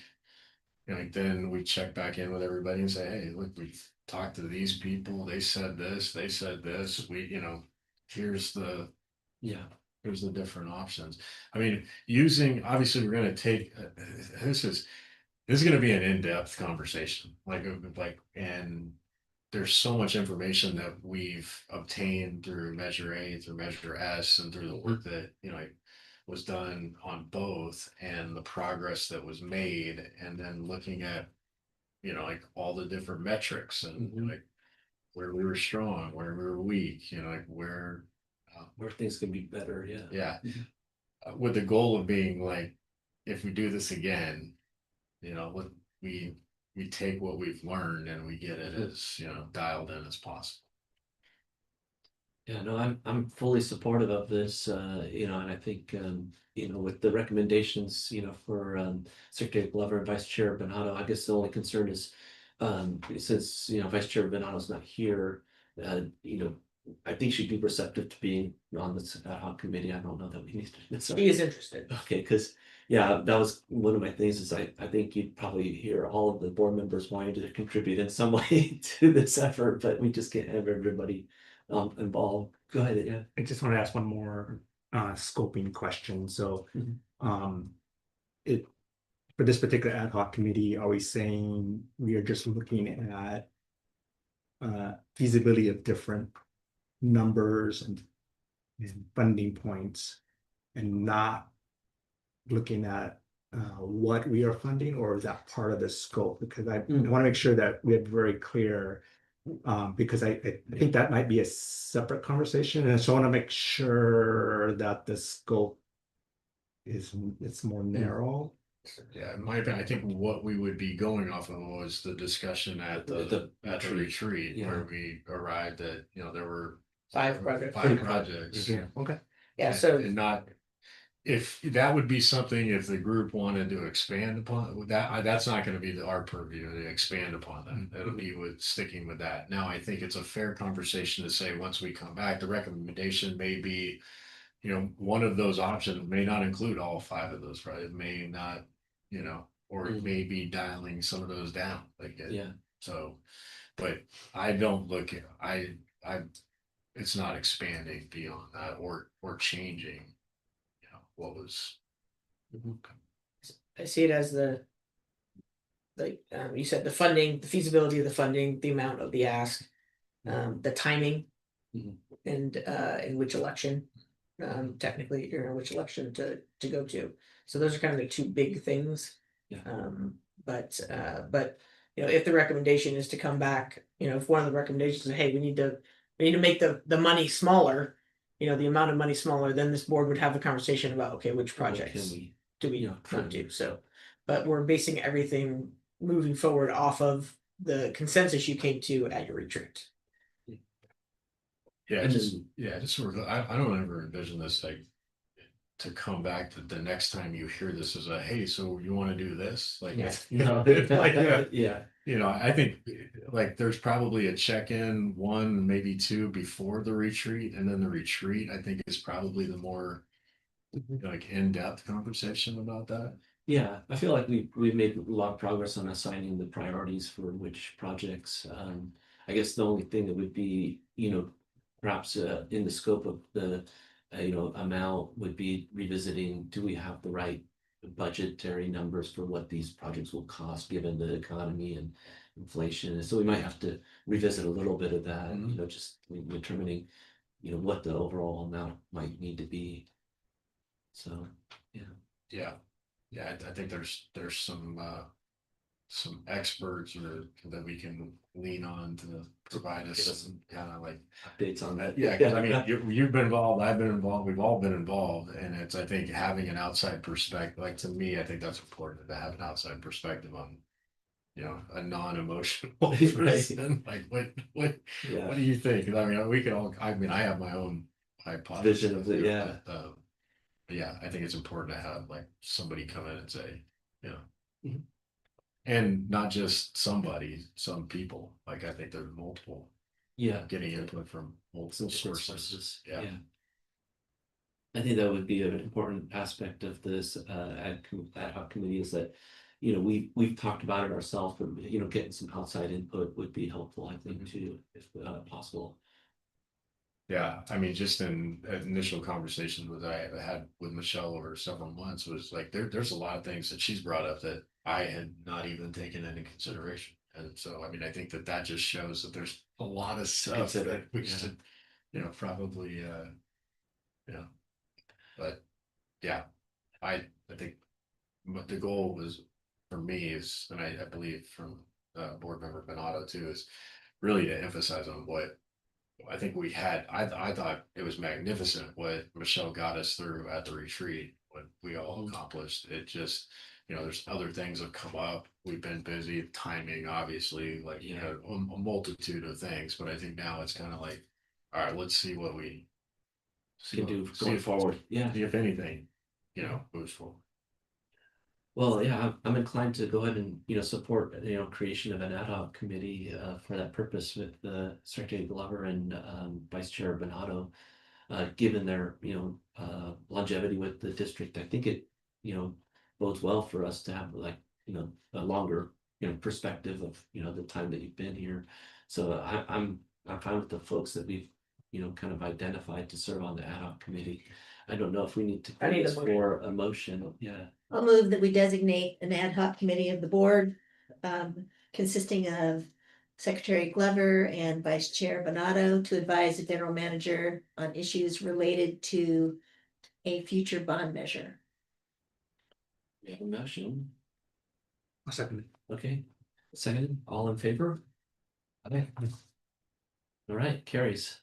then we check back in with everybody and say, hey, look, we've talked to these people, they said this, here's the Yeah. here's the different options. I mean, obviously we're gonna take, this is gonna be an in-depth conversation, and there's so much information that we've obtained through Measure A, through Measure S, and through the work that, was done on both, and the progress that was made, and then looking at, like all the different metrics, and like where we were strong, where we were weak, like where things can be better, yeah. yeah. With the goal of being like, if we do this again, we take what we've learned and we get it as, dialed in as possible. Yeah, no, I'm fully supportive of this, and I think, with the recommendations, for Secretary Glover and Vice Chair Benado, I guess the only concern is, since, Vice Chair Benato's not here, I think she'd be receptive to being on this ad hoc committee. I don't know that we need to. She is interested. Okay, because yeah, that was one of my things is I think you'd probably hear all of the board members wanting to contribute in some way to this effort, but we just can't have everybody involved. Go ahead, yeah. I just want to ask one more scoping question. So, it for this particular ad hoc committee, are we saying we are just looking at feasibility of different numbers and funding points, and not looking at what we are funding, or is that part of the scope? Because I want to make sure that we're very clear, because I think that might be a separate conversation, and so I want to make sure that the scope it's more narrow. Yeah, in my opinion, I think what we would be going off of was the discussion at the retreat, yeah. where we arrived at, there were 5 projects. 5 projects. Yeah. Okay. Yeah, so And not, if that would be something, if the group wanted to expand upon that, that's not going to be our purview to expand upon that. It'll be with sticking with that. Now, I think it's a fair conversation to say, once we come back, the recommendation may be, one of those options may not include all 5 of those, right? It may not, or it may be dialing some of those down. Yeah. So, but I don't look at, it's not expanding beyond that or changing, what was. I see it as you said, the funding, the feasibility of the funding, the amount of the ask, the timing. Mhm. And in which election, technically, which election to go to. So those are kind of the 2 big things. Yeah. But if the recommendation is to come back, if one of the recommendations is, hey, we need to make the money smaller, the amount of money smaller, then this board would have a conversation about, okay, which projects do we Yeah. not do? So, but we're basing everything moving forward off of the consensus you came to at your retreat. Yeah, And just sort of, I don't ever envision this like to come back to the next time you hear this as a, hey, so you want to do this? Like, Yeah. Yeah. I think like there's probably a check-in 1, maybe 2 before the retreat, and then the retreat, I think, is probably the more like in-depth conversation about that. Yeah, I feel like we've made a lot of progress on assigning the priorities for which projects. I guess the only thing that would be, perhaps in the scope of the amount would be revisiting, do we have the right budgetary numbers for what these projects will cost given the economy and inflation? And so we might have to revisit a little bit of that, just determining, what the overall amount might need to be. So, yeah. Yeah, I think there's some experts that we can lean on to provide us some kind of like Updates on that. Yeah, because I mean, you've been involved, I've been involved, we've all been involved, and it's, I think, having an outside perspective, like, to me, I think that's important, to have an outside perspective on, you know, a non-emotional Right. person, like what Yeah. do you think? I mean, we can all, I mean, I have my own hypothesis. Vision of it, there, yeah. but yeah, I think it's important to have like somebody come in and say, you know, Mhm. and not just somebody, some people, like I think there's multiple, Yeah. getting input from multiple Some sources. Yeah. Yeah. I think that would be an important aspect of this ad hoc committee is that, you know, we've talked about it ourselves, but you know, getting some outside input would be helpful, I think, too, if possible. Yeah, I mean, just in initial conversations that I had with Michelle over several months was like, there's a lot of things that she's brought up that I had not even taken into consideration. And so, I mean, I think that just shows that there's a lot of stuff Consider, that we yeah. should, you know, probably, you know, but yeah, I think what the goal was for me is, and I believe from board member Benato too, is really to emphasize on what I think we had. I thought it was magnificent what Michelle got us through at the retreat, what we all accomplished. It just, you know, there's other things that come up. We've been busy, timing, obviously, like, you know, a multitude of things. But I think now it's kind of like, all right, let's see what we Can do see going if- forward. Yeah. see if anything, you know, moves forward. Well, yeah, I'm inclined to go ahead and, you know, support, you know, creation of an ad hoc committee for that purpose with Secretary Glover and Vice Chair Benato. Given their, you know, longevity with the district, I think it, you know, bodes well for us to have like, you know, a longer, you know, perspective of, you know, the time that you've been here. So I'm fine with the folks that we've, you know, kind of identified to serve on the ad hoc committee. I don't know if we need to I need a this for a motion. Yeah. I'll move that we designate an ad hoc committee of the board, consisting of Secretary Glover and Vice Chair Benato to advise the general manager on issues related to a future bond measure. We have a motion. I'll second it. Okay. Second, all in favor? Okay. All right, carries.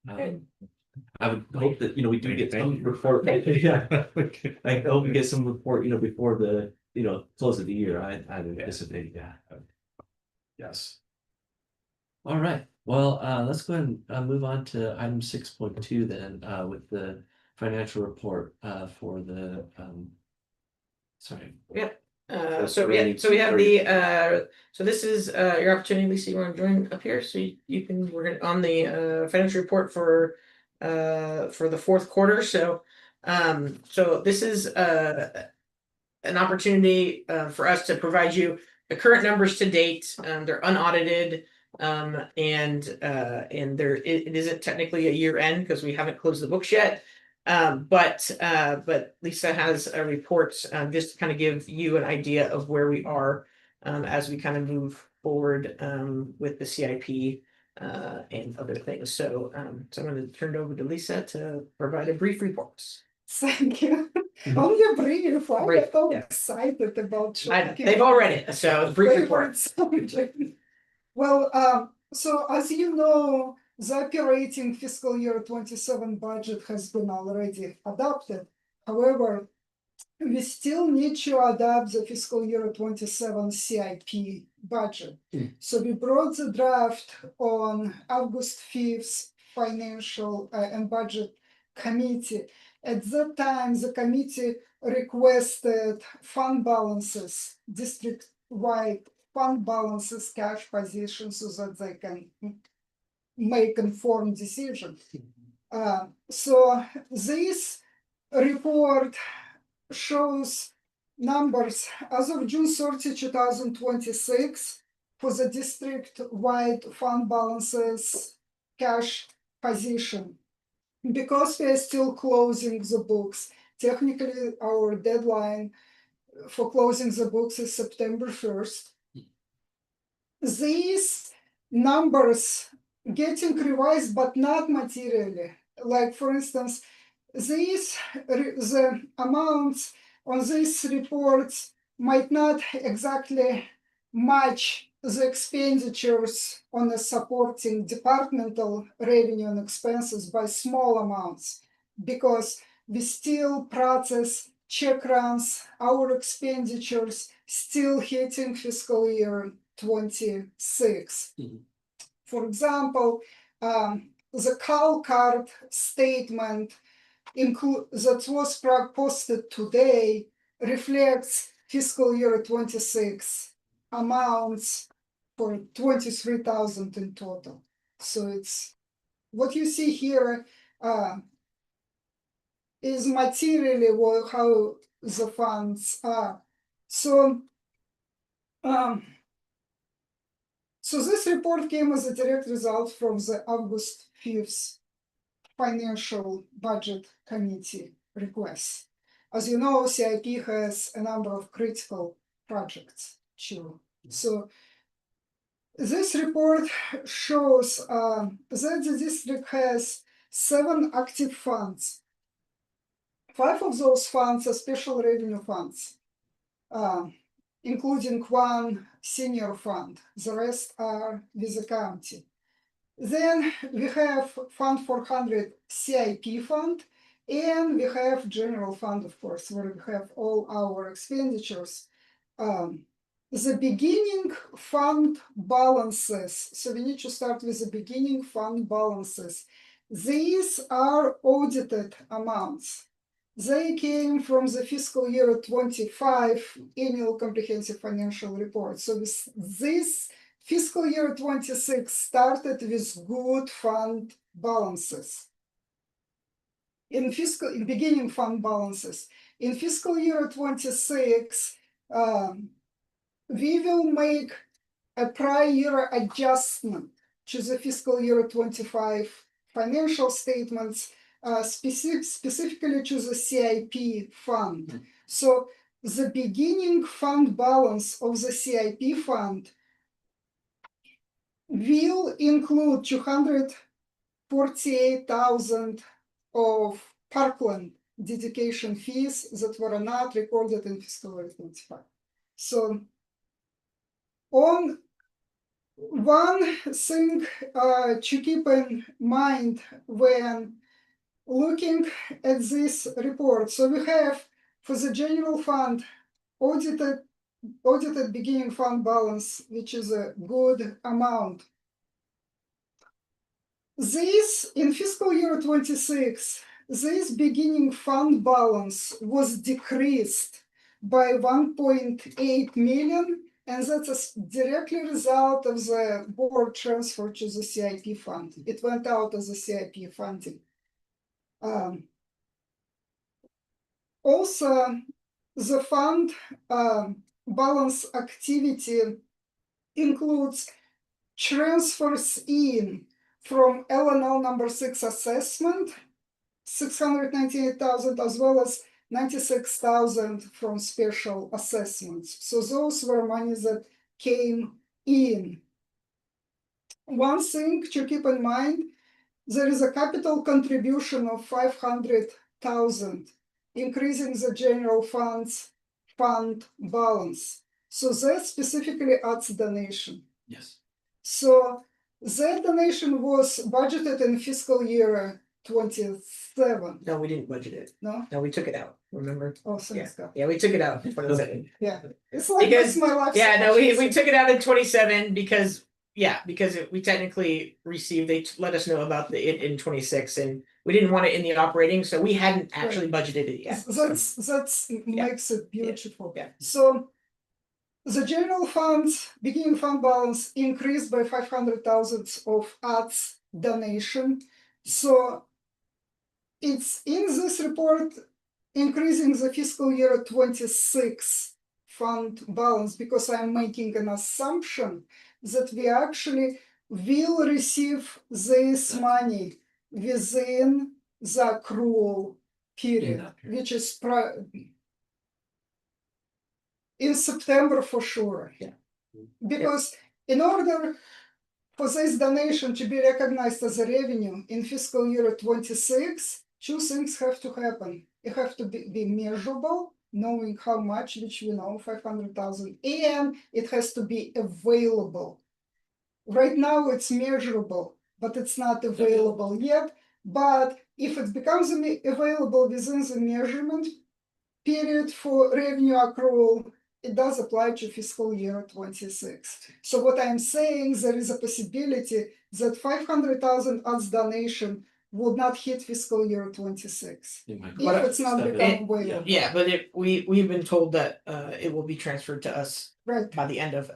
Okay. I would hope that, you know, we do get Thank some you. report. Yeah. I hope we get some report, you know, before the, you know, close of the year. I anticipate that. Yes. All right, well, let's go ahead and move on to item 6.2 then, with the financial report for the sorry. So we have the so this is your opportunity, Lisa. You want to join up here so you can, we're gonna on the financial report for the fourth quarter. So so this is an opportunity for us to provide you the current numbers to date. They're unaudited, and there it isn't technically a year end because we haven't closed the books yet. But Lisa has a report just to kind of give you an idea of where we are as we kind of move forward with the CIP and other things. So so I'm going to turn it over to Lisa to provide a brief report. Thank you. Only a brief. I Brief, get so yeah. excited about They've all read it, so brief report. favorite subject. Well, so as you know, the operating fiscal year 27 budget has been already adopted. However, we still need to adopt the fiscal year 27 CIP budget. So we brought the draft on August 5th financial and budget committee. At that time, the committee requested fund balances, district-wide fund balances, cash positions, so that they can make informed decisions. So this report shows numbers as of June 30, 2026 for the district-wide fund balances, cash position. Because we are still closing the books, technically our deadline for closing the books is September 1st. These numbers getting revised, but not materially. Like for instance, the amounts on these reports might not exactly match the expenditures on the supporting departmental revenue and expenses by small amounts, because we still process check runs, our expenditures still hitting fiscal year 26. Mhm. For example, the CalCard statement that was posted today reflects fiscal year 26 amounts for 23,000 in total. So it's what you see here is materially how the funds are. So this report came as a direct result from the August 5th Financial Budget Committee request. As you know, CIP has a number of critical projects too. So this report shows that the district has 7 active funds. 5 of those funds are special revenue funds, including 1 senior fund. The rest are with the county. Then we have Fund 400 CIP fund, and we have general fund, of course, where we have all our expenditures. The beginning fund balances, so we need to start with the beginning fund balances. These are audited amounts. They came from the fiscal year 25 annual comprehensive financial report. So this fiscal year 26 started with good fund balances. In beginning fund balances. In fiscal year 26, we will make a prior year adjustment to the fiscal year 25 financial statements, specifically to the CIP fund. So the beginning fund balance of the CIP fund will include 248,000 of parkland dedication fees that were not recorded in fiscal year 25. So on one thing to keep in mind when looking at this report, so we have for the general fund audited beginning fund balance, which is a good amount. This in fiscal year 26, this beginning fund balance was decreased by 1.8 million, and that's a directly result of the board transfer to the CIP fund. It went out as a CIP funding. Also, the fund balance activity includes transfers in from LNL number 6 assessment, 698,000, as well as 96,000 from special assessments. So those were monies that came in. One thing to keep in mind, there is a capital contribution of 500,000, increasing the general fund balance. So that specifically adds donation. Yes. So that donation was budgeted in fiscal year 27. No, we didn't budget it. No? No, we took it out. Remember? Oh, thanks, God. Yeah, we took it out in 27. Yeah. It's like Because- that's my life. Yeah, so no, much we easier. took it out in 27 because we technically received, they let us know about it in 26, and we didn't want it in the operating, so we hadn't actually budgeted it yet. That's makes it beautiful. Yeah. So the general funds beginning fund balance increased by 500,000 of ads donation. So it's in this report increasing the fiscal year 26 fund balance because I'm making an assumption that we actually will receive this money within the accrual period, that period. which is in September for sure. Yeah. Because in order for this donation to be recognized as a revenue in fiscal year 26, 2 things have to happen. It have to be measurable, knowing how much, which we know, 500,000, and it has to be available. Right now it's measurable, but it's not available yet. But if it becomes available within the measurement period for revenue accrual, it does apply to fiscal year 26. So what I'm saying, there is a possibility that 500,000 odds donation would not hit fiscal year 26 It might if it's not step in. become available. Yeah, but we've been told that it will be transferred to us Right, by the end of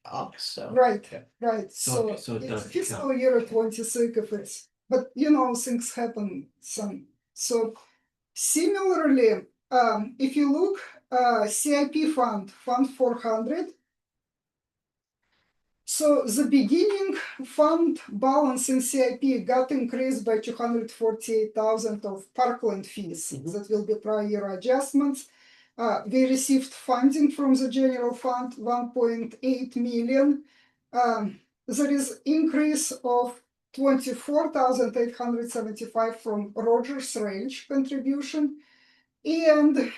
August, so. right, Yeah. right. So- So so it it's doesn't fiscal year 26 if it's, but you know, things happen some. So similarly, if you look, CIP fund 400. So the beginning fund balance in CIP got increased by 248,000 of Parkland fees. That will be prior year adjustments. We received funding from the general fund, 1.8 million. There is increase of 24,875 from Rogers Range contribution. And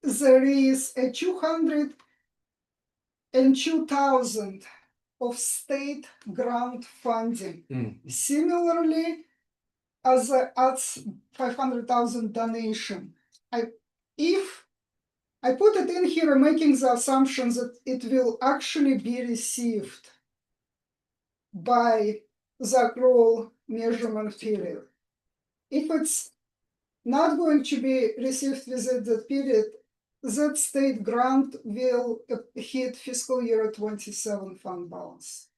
there is a 202,000 of state grant funding. Similarly, as adds 500,000 donation. If I put it in here, making the assumption that it will actually be received by the accrual measurement period. If it's not going to be received within that period, that state grant will hit fiscal year 27 fund balance.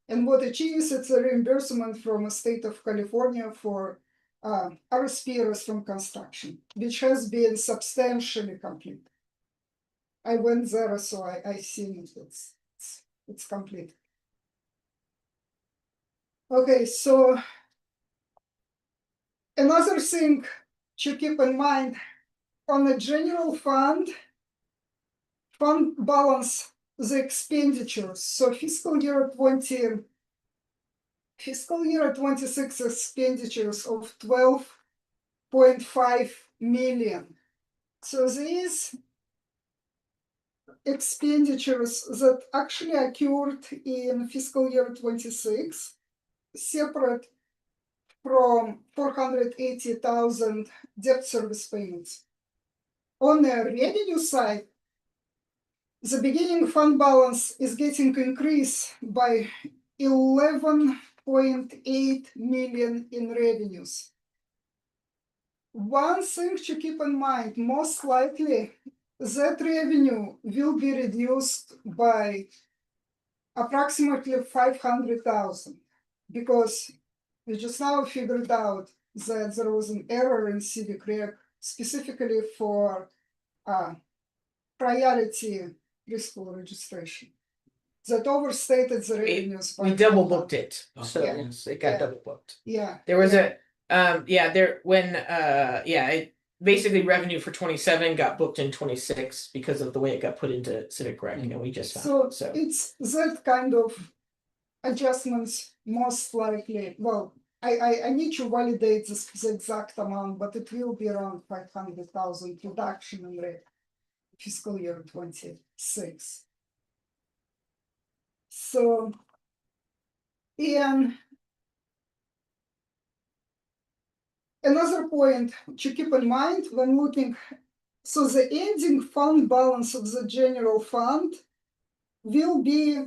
And what it is, it's a reimbursement from the state of California for RSPRS from construction, which has been substantially complete. I went there, so I seen it. It's complete. Okay, so another thing to keep in mind on the general fund balance, the expenditures. So fiscal year 26 expenditures of 12.5 million. So these expenditures that actually occurred in fiscal year 26, separate from 480,000 debt service payments. On the revenue side, the beginning fund balance is getting increased by 11.8 million in revenues. One thing to keep in mind, most likely that revenue will be reduced by approximately 500,000 because we just now figured out that there was an error in Civic Rec specifically for priority preschool registration that overstated the revenues. We double booked it, so Yeah. it got Yeah. double booked. Yeah. There was it basically revenue for 27 got booked in 26 because of the way it got put into Civic Rec, and we just found So it, it's that kind of adjustments most likely. Well, I need to validate the exact amount, but it will be around 500,000 reduction in rate fiscal year 26. So, and another point to keep in mind when looking, so the ending fund balance of the general fund will be,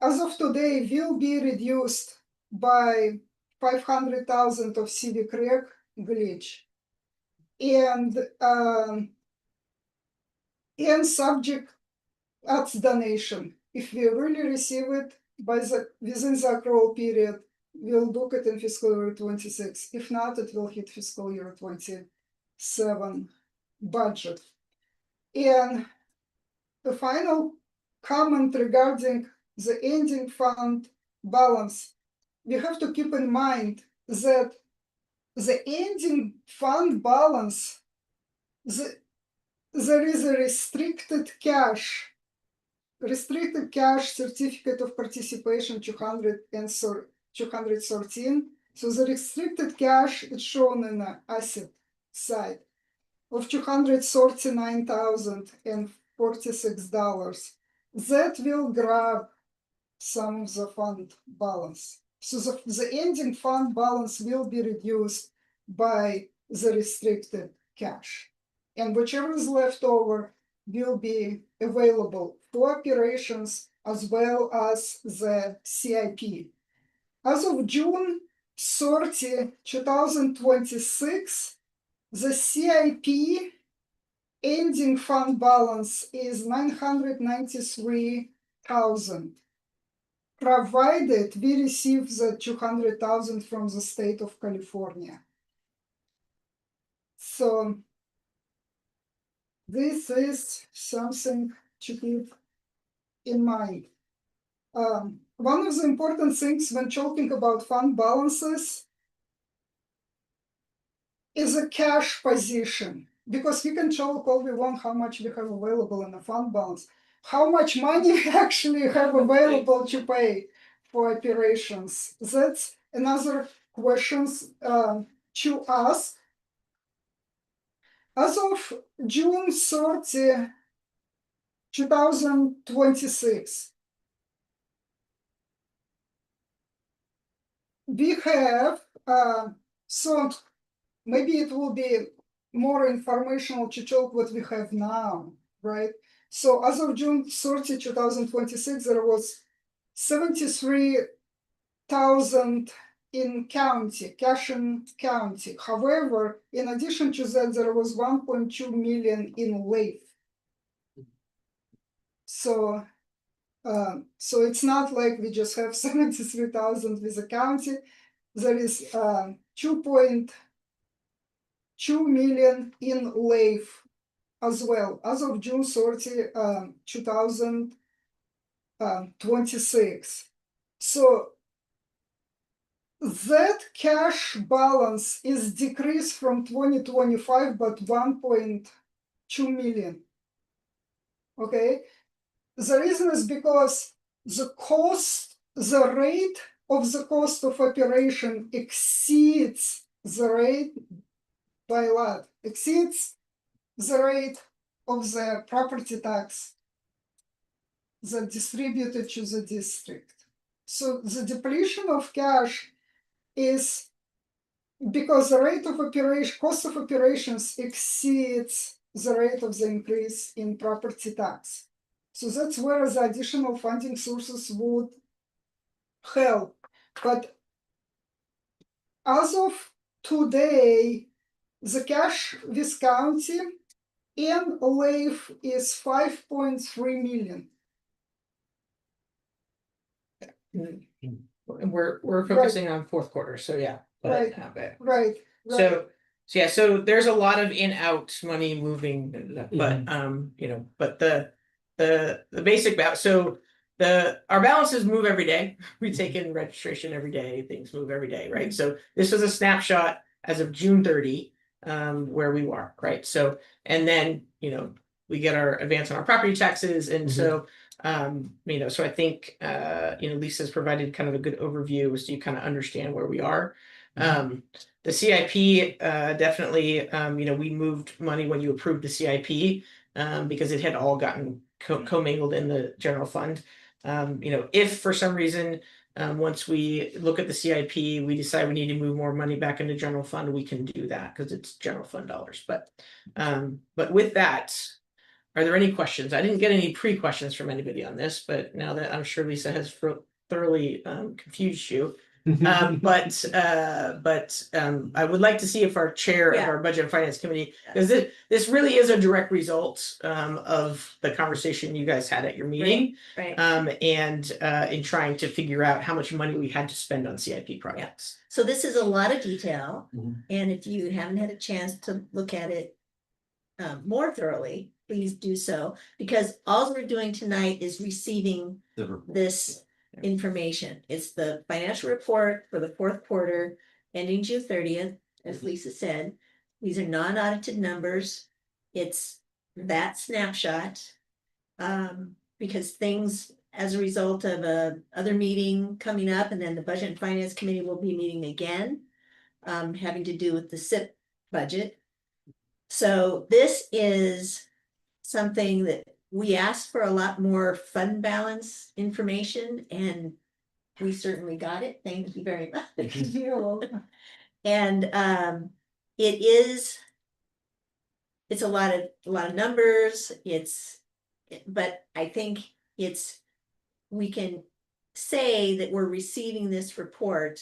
as of today, will be reduced by 500,000 of Civic Rec glitch. And subject as donation. If we really receive it within the accrual period, we'll book it in fiscal year 26. If not, it will hit fiscal year 27 budget. And the final comment regarding the ending fund balance, we have to keep in mind that the ending fund balance, there is a restricted cash certificate of participation 213. So the restricted cash is shown in the asset side of $239,046. That will grab some of the fund balance. So the ending fund balance will be reduced by the restricted cash. And whichever is left over will be available for operations as well as the CIP. As of June 30, 2026, the CIP ending fund balance is 993,000. Provided we receive the 200,000 from the state of California. So this is something to keep in mind. One of the important things when talking about fund balances is a cash position, because we can talk all we want how much we have available in the fund balance. How much money we actually have available to pay for operations? That's another question to ask. As of June 30, 2026, we have, so maybe it will be more informational to talk what we have now, right? So as of June 30, 2026, there was 73,000 in county, cash in county. However, in addition to that, there was 1.2 million in LAIF. So it's not like we just have 73,000 with the county. There is 2.2 million in LAIF as well, as of June 30, 2026. So that cash balance is decreased from 2025, but 1.2 million. Okay, the reason is because the rate of the cost of operation exceeds the rate by a lot, exceeds the rate of the property tax that distributed to the district. So the depletion of cash is because the rate of operation, cost of operations exceeds the rate of the increase in property tax. So that's where the additional funding sources would help. But as of today, the cash with county and LAIF is 5.3 million. We're focusing on fourth quarter, so yeah. Right. Okay. Right. So yeah, so there's a lot of in-out money moving, but but the basic balance, so our balances move every day. We take in registration every day, things move every day, right? So this was a snapshot as of June 30, where we were, right? So, and then, we get our advance on our property taxes, and so so I think Lisa's provided kind of a good overview so you kind of understand where we are. The CIP definitely, we moved money when you approved the CIP because it had all gotten commingled in the general fund. If for some reason once we look at the CIP, we decide we need to move more money back into general fund, we can do that because it's general fund dollars. But with that, are there any questions? I didn't get any pre-questions from anybody on this, but now that I'm sure Lisa has thoroughly confused you. But I would like to see if our chair of our Budget and Finance Committee, because this really is a direct result of the conversation you guys had at your meeting. Right. And in trying to figure out how much money we had to spend on CIP projects. So this is a lot of detail, Mhm. and if you haven't had a chance to look at it more thoroughly, please do so, because all we're doing tonight is receiving this information. It's the financial report for the fourth quarter ending June 30th, as Lisa said. These are non-audited numbers. It's that snapshot. Because things, as a result of a other meeting coming up, and then the Budget and Finance Committee will be meeting again, having to do with the SIP budget. So this is something that we asked for, a lot more fund balance information, and we certainly got it. Thank you very much. And it is it's a lot of numbers, but I think we can say that we're receiving this report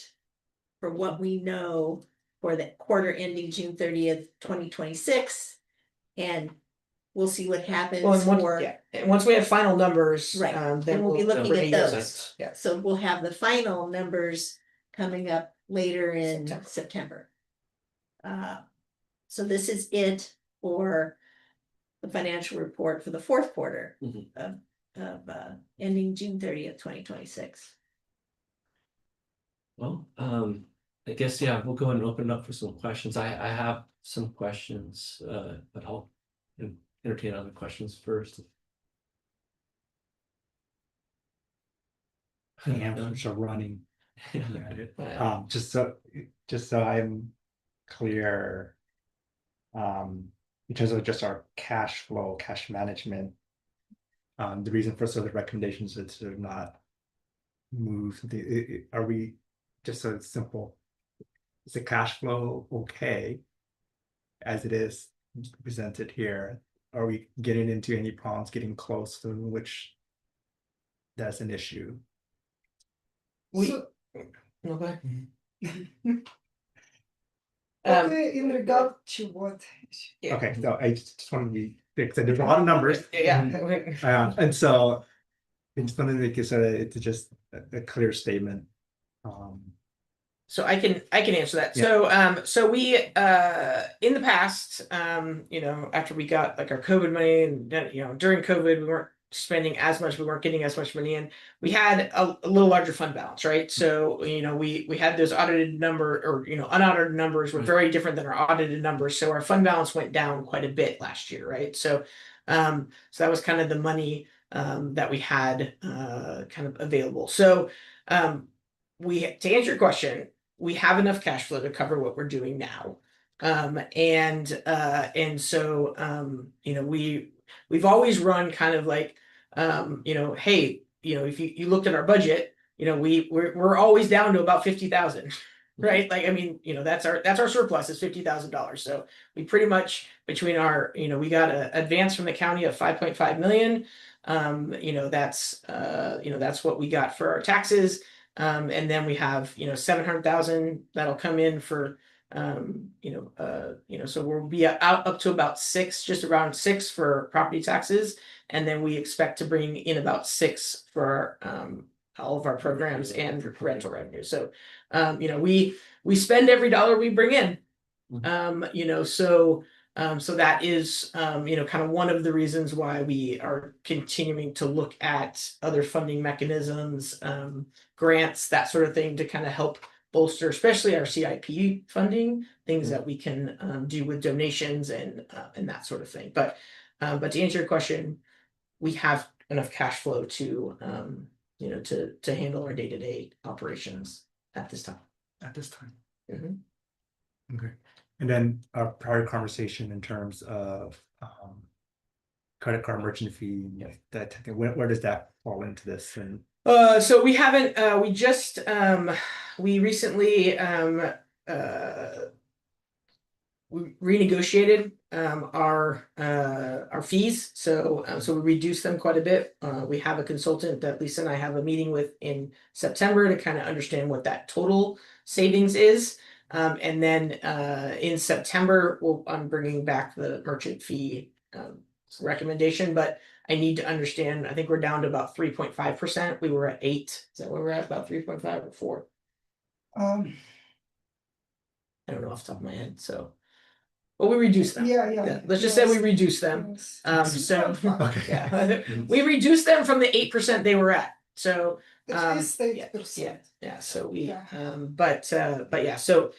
for what we know for the quarter ending June 30th, 2026. And we'll see what happens Well, and for. and once we have final numbers, Right, then and we'll be looking bring at you those. Yeah. So we'll have the final numbers coming up later in September. So this is it for the financial report for the fourth quarter Mhm. of ending June 30th, 2026. Well, I guess, yeah, we'll go ahead and open it up for some questions. I have some questions, but I'll entertain other questions first. Answers are running. Yeah. Just so I'm clear. In terms of just our cash flow, cash management. The reason for the recommendations is to not move are we just so it's simple? Is the cash flow okay? As it is presented here, are we getting into any problems getting close to which that's an issue? So, Okay. okay, in regard to what? Yeah. Okay, so I just want to be because there's a lot of numbers. Yeah. And so I just want to make it so that it's just a clear statement. So I can answer that. Yeah. So we in the past, after we got like our COVID money and during COVID we weren't spending as much, we weren't getting as much money in. We had a little larger fund balance, right? So we had those audited unaudited numbers were very different than our audited numbers. So our fund balance went down quite a bit last year, right? So that was kind of the money that we had kind of available. So to answer your question, we have enough cash flow to cover what we're doing now. And so we've always run kind of like hey, if you looked at our budget, we're always down to about 50,000, right? Like, I mean, that's our surplus is $50,000. So we pretty much between our, we got an advance from the county of 5.5 million. That's what we got for our taxes. And then we have 700,000 that'll come in for so we'll be out up to about just around 6 for property taxes, and then we expect to bring in about 6 for all of our programs and rental revenue. So we spend every dollar we bring in. So that is kind of one of the reasons why we are continuing to look at other funding mechanisms, grants, that sort of thing, to kind of help bolster, especially our CIP funding, things that we can do with donations and that sort of thing. But to answer your question, we have enough cash flow to handle our day-to-day operations at this time. Mhm. Okay. And then our prior conversation in terms of credit card merchant fee, where does that fall into this? And so we haven't we recently we renegotiated our fees, so we reduced them quite a bit. We have a consultant that Lisa and I have a meeting with in September to kind of understand what that total savings is. And then in September, I'm bringing back the merchant fee recommendation, but I need to understand, I think we're down to about 3.5%. We were at 8. Is that where we're at? About 3.5 or 4? I don't know off the top of my head. So, but we reduced them. Yeah. Let's just say we reduced them. So okay. yeah, we reduced them from the 8% they were at. So At least 8%. yeah. So we Yeah. but yeah. So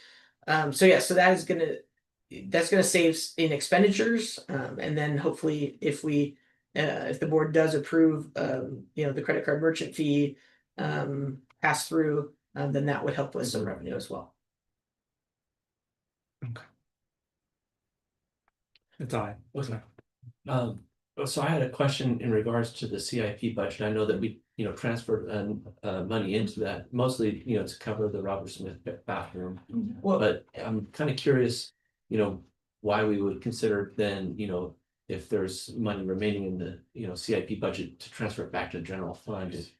that's gonna save in expenditures. And then hopefully if the board does approve the credit card merchant fee pass through, then that would help with some revenue as well. Okay. That's all. So I had a question in regards to the CIP budget. I know that we, transferred money into that, mostly, to cover the Robert Smith bathroom. Well, But I'm kind of curious, why we would consider then, if there's money remaining in the, CIP budget to transfer it back to the general fund, if,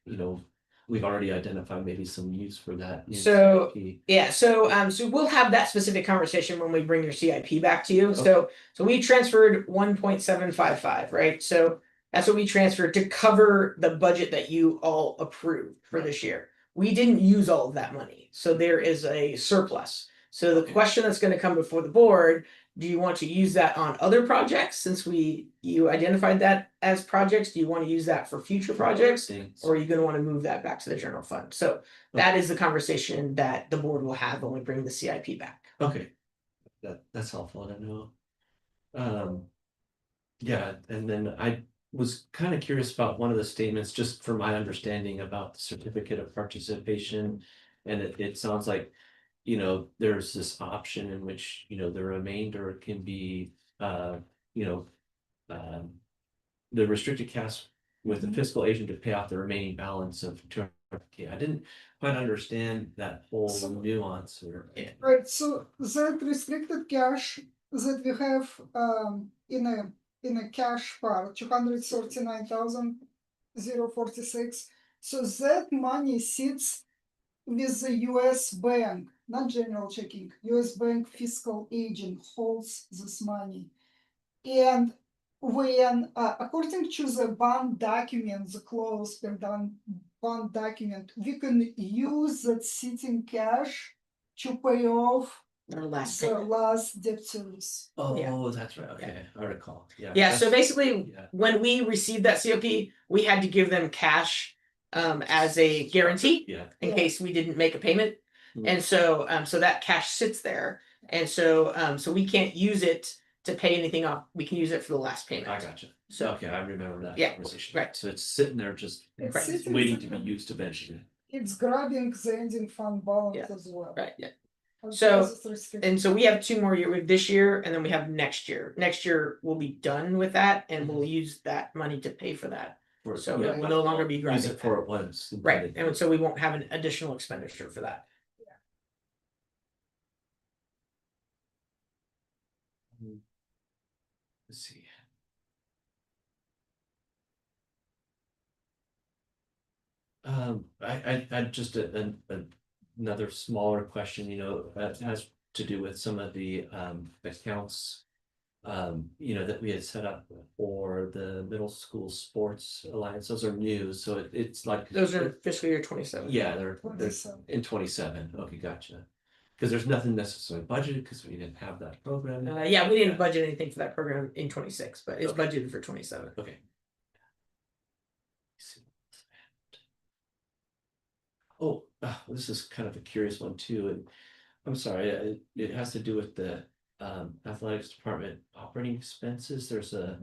we've already identified maybe some use for that. in So, CIP. Yeah, so we'll have that specific conversation when we bring your CIP back to you. So we transferred 1.755, right? So that's what we transferred to cover the budget that you all approved for this year. We didn't use all of that money, so there is a surplus. So the Okay. question that's gonna come before the board, do you want to use that on other projects since you identified that as projects? Do you want to use that for future projects? Things. Or are you gonna wanna move that back to the general fund? So that is the conversation that the board will have when we bring the CIP back. Okay. That's helpful to know. Yeah, and then I was kind of curious about one of the statements, just for my understanding about the certificate of participation. And it sounds like, there's this option in which, the remainder can be, you know, the restricted cash with the fiscal agent to pay off the remaining balance of 200K. I didn't quite understand that whole So- nuance or. Right, so that restricted cash that we have in a cash part, 239,046. So that money sits with the US bank, not general checking. US bank fiscal agent holds this money. And when, according to the bond document, the clause per bond document, we can use that sitting cash to pay off Our last the payment. last debt service. Oh, that's right. Okay, I recall. Yeah. Yeah, so that's- basically, yeah. when we received that COP, we had to give them cash as a guarantee Yeah. in Yeah. case we didn't make a payment. Mhm. And so that cash sits there. And so we can't use it to pay anything off. We can use it for the last payment. I gotcha. So- Okay, I remember that Yeah, conversation. right. So it's sitting there just It's Right. sitting waiting to there. be used eventually. It's grabbing the ending fund balance Yeah. as well. Right, yeah. As So- well as the restricted And so we have 2 more years with this year and then we have next year. Next year we'll be done with that and we'll use that money to pay for that. For- So yeah, it will no longer be use grabbing. it for it once. Right, and so we won't have an additional expenditure for that. Let's see. I just another smaller question, that has to do with some of the accounts. That we had set up for the middle school sports alliance. Those are new, so it's like. Those are fiscal year 27. Yeah, they're 27. in 27. Okay, gotcha. Because there's nothing necessarily budgeted because we didn't have that program. Yeah, we didn't budget anything for that program in 26, but it's Okay. budgeted for 27. Okay. Oh, this is kind of a curious one too, and I'm sorry, it has to do with the athletics department operating expenses. There's a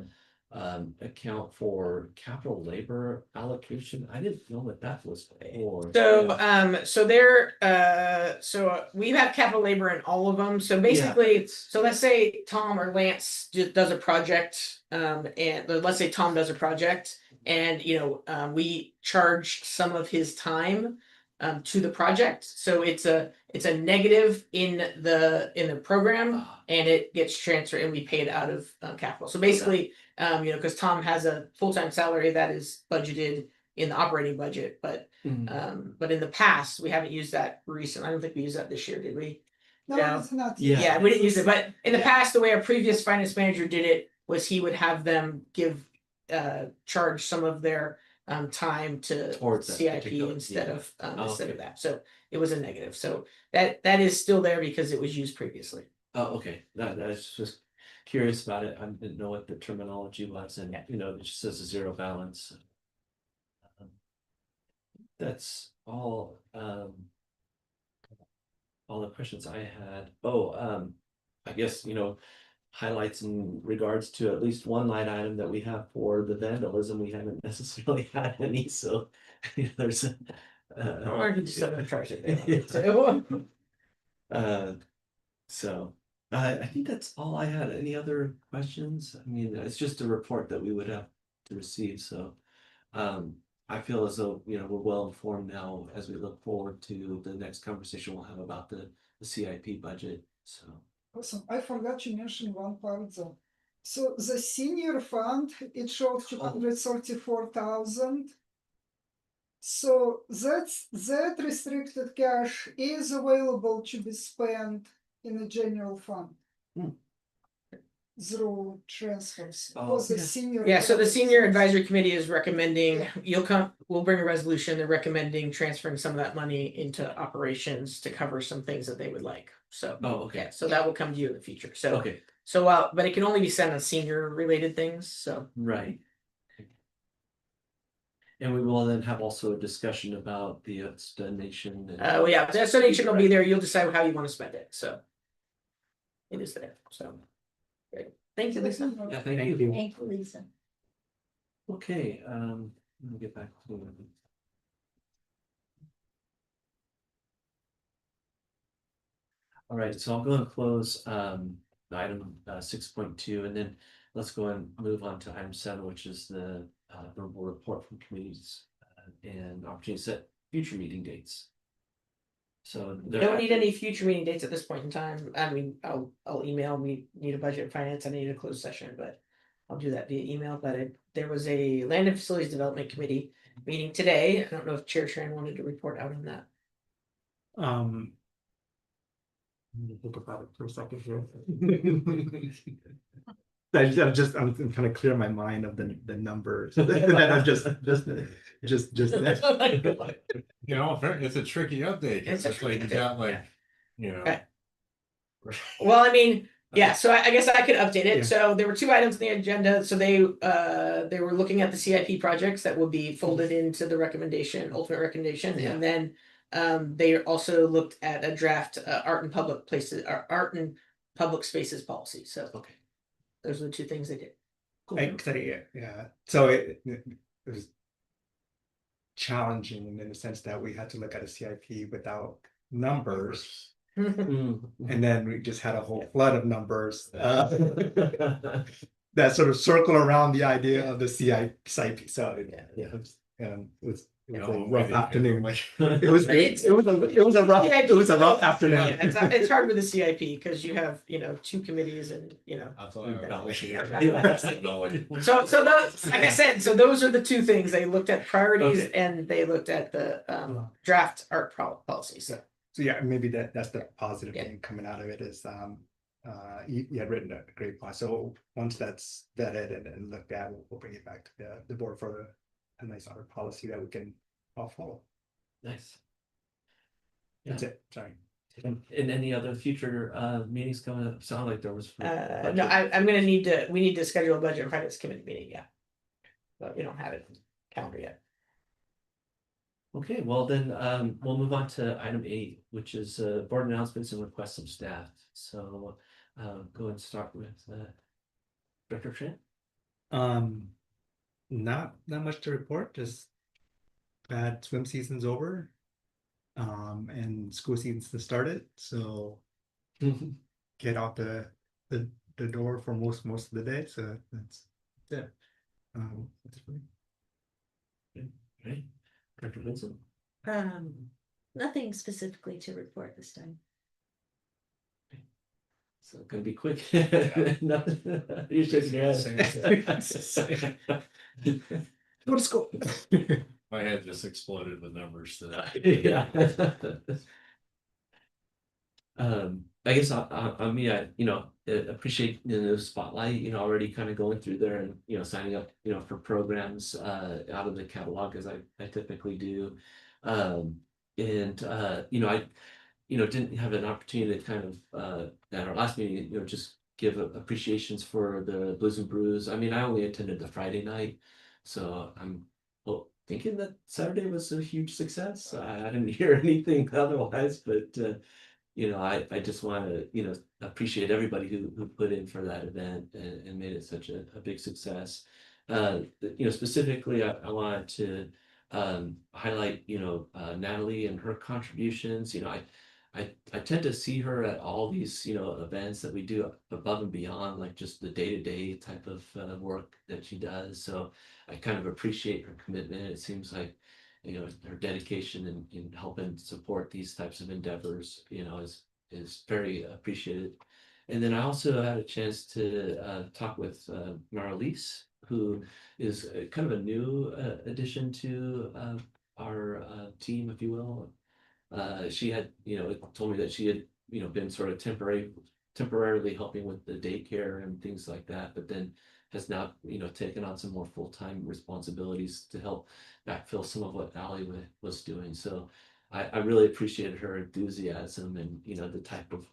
account for capital labor allocation. I didn't know what that was for. So we have capital labor in all of them. So basically, so let's say Tom or Lance does a project, and let's say Tom does a project, and we charge some of his time to the project. So it's a negative in the program, and it gets transferred, and we pay it out of capital. So basically, because Tom has a full-time salary that is budgeted in the operating budget, but in the past, we haven't used that recently. I don't think we used that this year, did we? No, Yeah. it's not. Yeah. Yeah, we didn't use it, but in the past, the way our previous finance manager did it was he would have them charge some of their time to Towards that CIP particular- instead yeah. of Okay. that. So it was a negative. So that is still there because it was used previously. Oh, okay, that's just curious about it. I didn't know what the terminology was, and it just says a zero balance. That's all the questions I had. I guess, highlights in regards to at least one line item that we have for the vandalism. We haven't necessarily had any, so there's a. Or you can just have them charge it. So I think that's all I had. Any other questions? I mean, it's just a report that we would have to receive, so. I feel as though, we're well informed now as we look forward to the next conversation we'll have about the CIP budget, so. Awesome. I forgot to mention one part though. So the senior fund, it shows 234,000. So that restricted cash is available to be spent in the general fund. Hmm. Through transfers. Oh, For the yeah. senior. Yeah, so the fund. senior advisory committee is recommending, we'll bring a resolution, they're recommending transferring some of that money into operations to cover some things that they would like, so. Oh, okay. Yeah, so that will come to you in the future, so. Okay, So, but it can only be sent on senior related things, so. right. And we will then have also a discussion about the donation. and- Well, yeah, the donation will be there, you'll decide how you wanna spend it, so. It is there, so. Great, thank you, Lisa. Yeah, thank you. Thank you, Lisa. Okay, let me get back to. All right, so I'll go and close item 6.2, and then let's go and move on to item 7, which is the verbal report from committees and opportunity to set future meeting dates. So Don't need any future meeting dates at this point in time, I mean, I'll email, we need a budget and finance, I need a closed session, but. I'll do that via email, but there was a Land and Facilities Development Committee meeting today, I don't know if Chair Tran wanted to report out on that. I'm gonna think about it for a second here. I'm trying to clear my mind of the numbers. That I'm just. You know, it's a tricky update. It's a It's like you tricky got update, like, you know. Okay. Well, I mean, yeah, so I guess I could update Yeah. it, so there were 2 items on the agenda, so they were looking at the CIP projects that will be folded into the recommendation, ultimate recommendation, Yeah. and then. They also looked at a draft art and public places, art and public spaces policy, so Okay. those are the 2 things they did. Cool. Yeah, so it was. Challenging in the sense that we had to look at a CIP without numbers, Mm. and then we just had a whole flood of numbers. That sort of circle around the idea of the CIP, so Yeah. it was you a know, rough like, afternoon. like- It was a rough afternoon. Yeah, it's hard with the CIP, because you have, 2 committees and, I thought I was- So those, like I said, so those are the 2 things, they looked at priorities Okay. and they looked at the draft art policy, so. So yeah, maybe that's the positive Yeah. thing coming out of it is you had written a great plan. So once that's vetted and looked at, we'll bring it back to the board for a nice art policy that we can all follow. Nice. That's it. Sorry. And any other future meetings coming up? Sound like there was. No, we need to schedule a budget and finance committee meeting, yeah. But we don't have it on the calendar yet. Okay, well then, we'll move on to item 8, which is board announcements and requests of staff. So go and start with Director Tran. Not much to report, just glad swim season's over. And school season's started, so get out the door for most of the day, so that's it. That's really- Right, Director Vincent. Nothing specifically to report this time. So gonna be quick. Nothing. You're shaking your head. Go to school. My head just exploded with numbers today. Yeah. I guess on me, I appreciate the spotlight, already kind of going through there and signing up, for programs out of the catalog as I typically do. And I didn't have an opportunity to kind of at our last meeting, just give appreciations for the Blues and Brews. I mean, I only attended the Friday night, so I'm thinking that Saturday was a huge success. I didn't hear anything otherwise, but I just want to appreciate everybody who put in for that event and made it such a big success. Specifically, I wanted to highlight Natalie and her contributions. I tend to see her at all these events that we do above and beyond, like just the day-to-day type of work that she does. So I kind of appreciate her commitment. It seems like her dedication in helping support these types of endeavors is very appreciated. And then I also had a chance to talk with Marlies, who is kind of a new addition to our team, if you will. She had, told me that she had, been sort of temporarily helping with the daycare and things like that, but then has now, taken on some more full-time responsibilities to help backfill some of what Ally was doing. So I really appreciated her enthusiasm and, the type of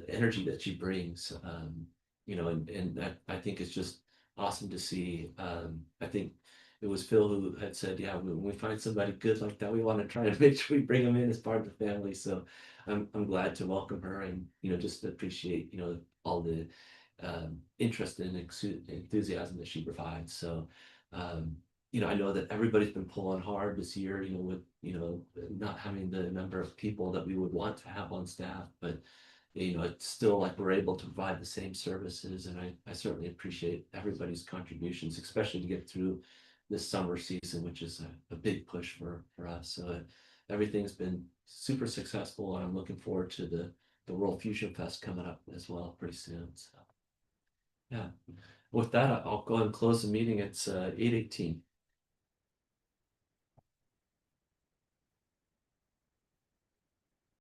energy that she brings. And I think it's just awesome to see. I think it was Phil who had said, yeah, when we find somebody good like that, we want to try to make sure we bring them in as part of the family. So I'm glad to welcome her and, just appreciate, all the interest and enthusiasm that she provides. So, I know that everybody's been pulling hard this year, with, not having the number of people that we would want to have on staff, but it's still like we're able to provide the same services, and I certainly appreciate everybody's contributions, especially to get through this summer season, which is a big push for us. So everything's been super successful, and I'm looking forward to the World Fusion Fest coming up as well pretty soon. So yeah, with that, I'll go ahead and close the meeting. It's 8:18.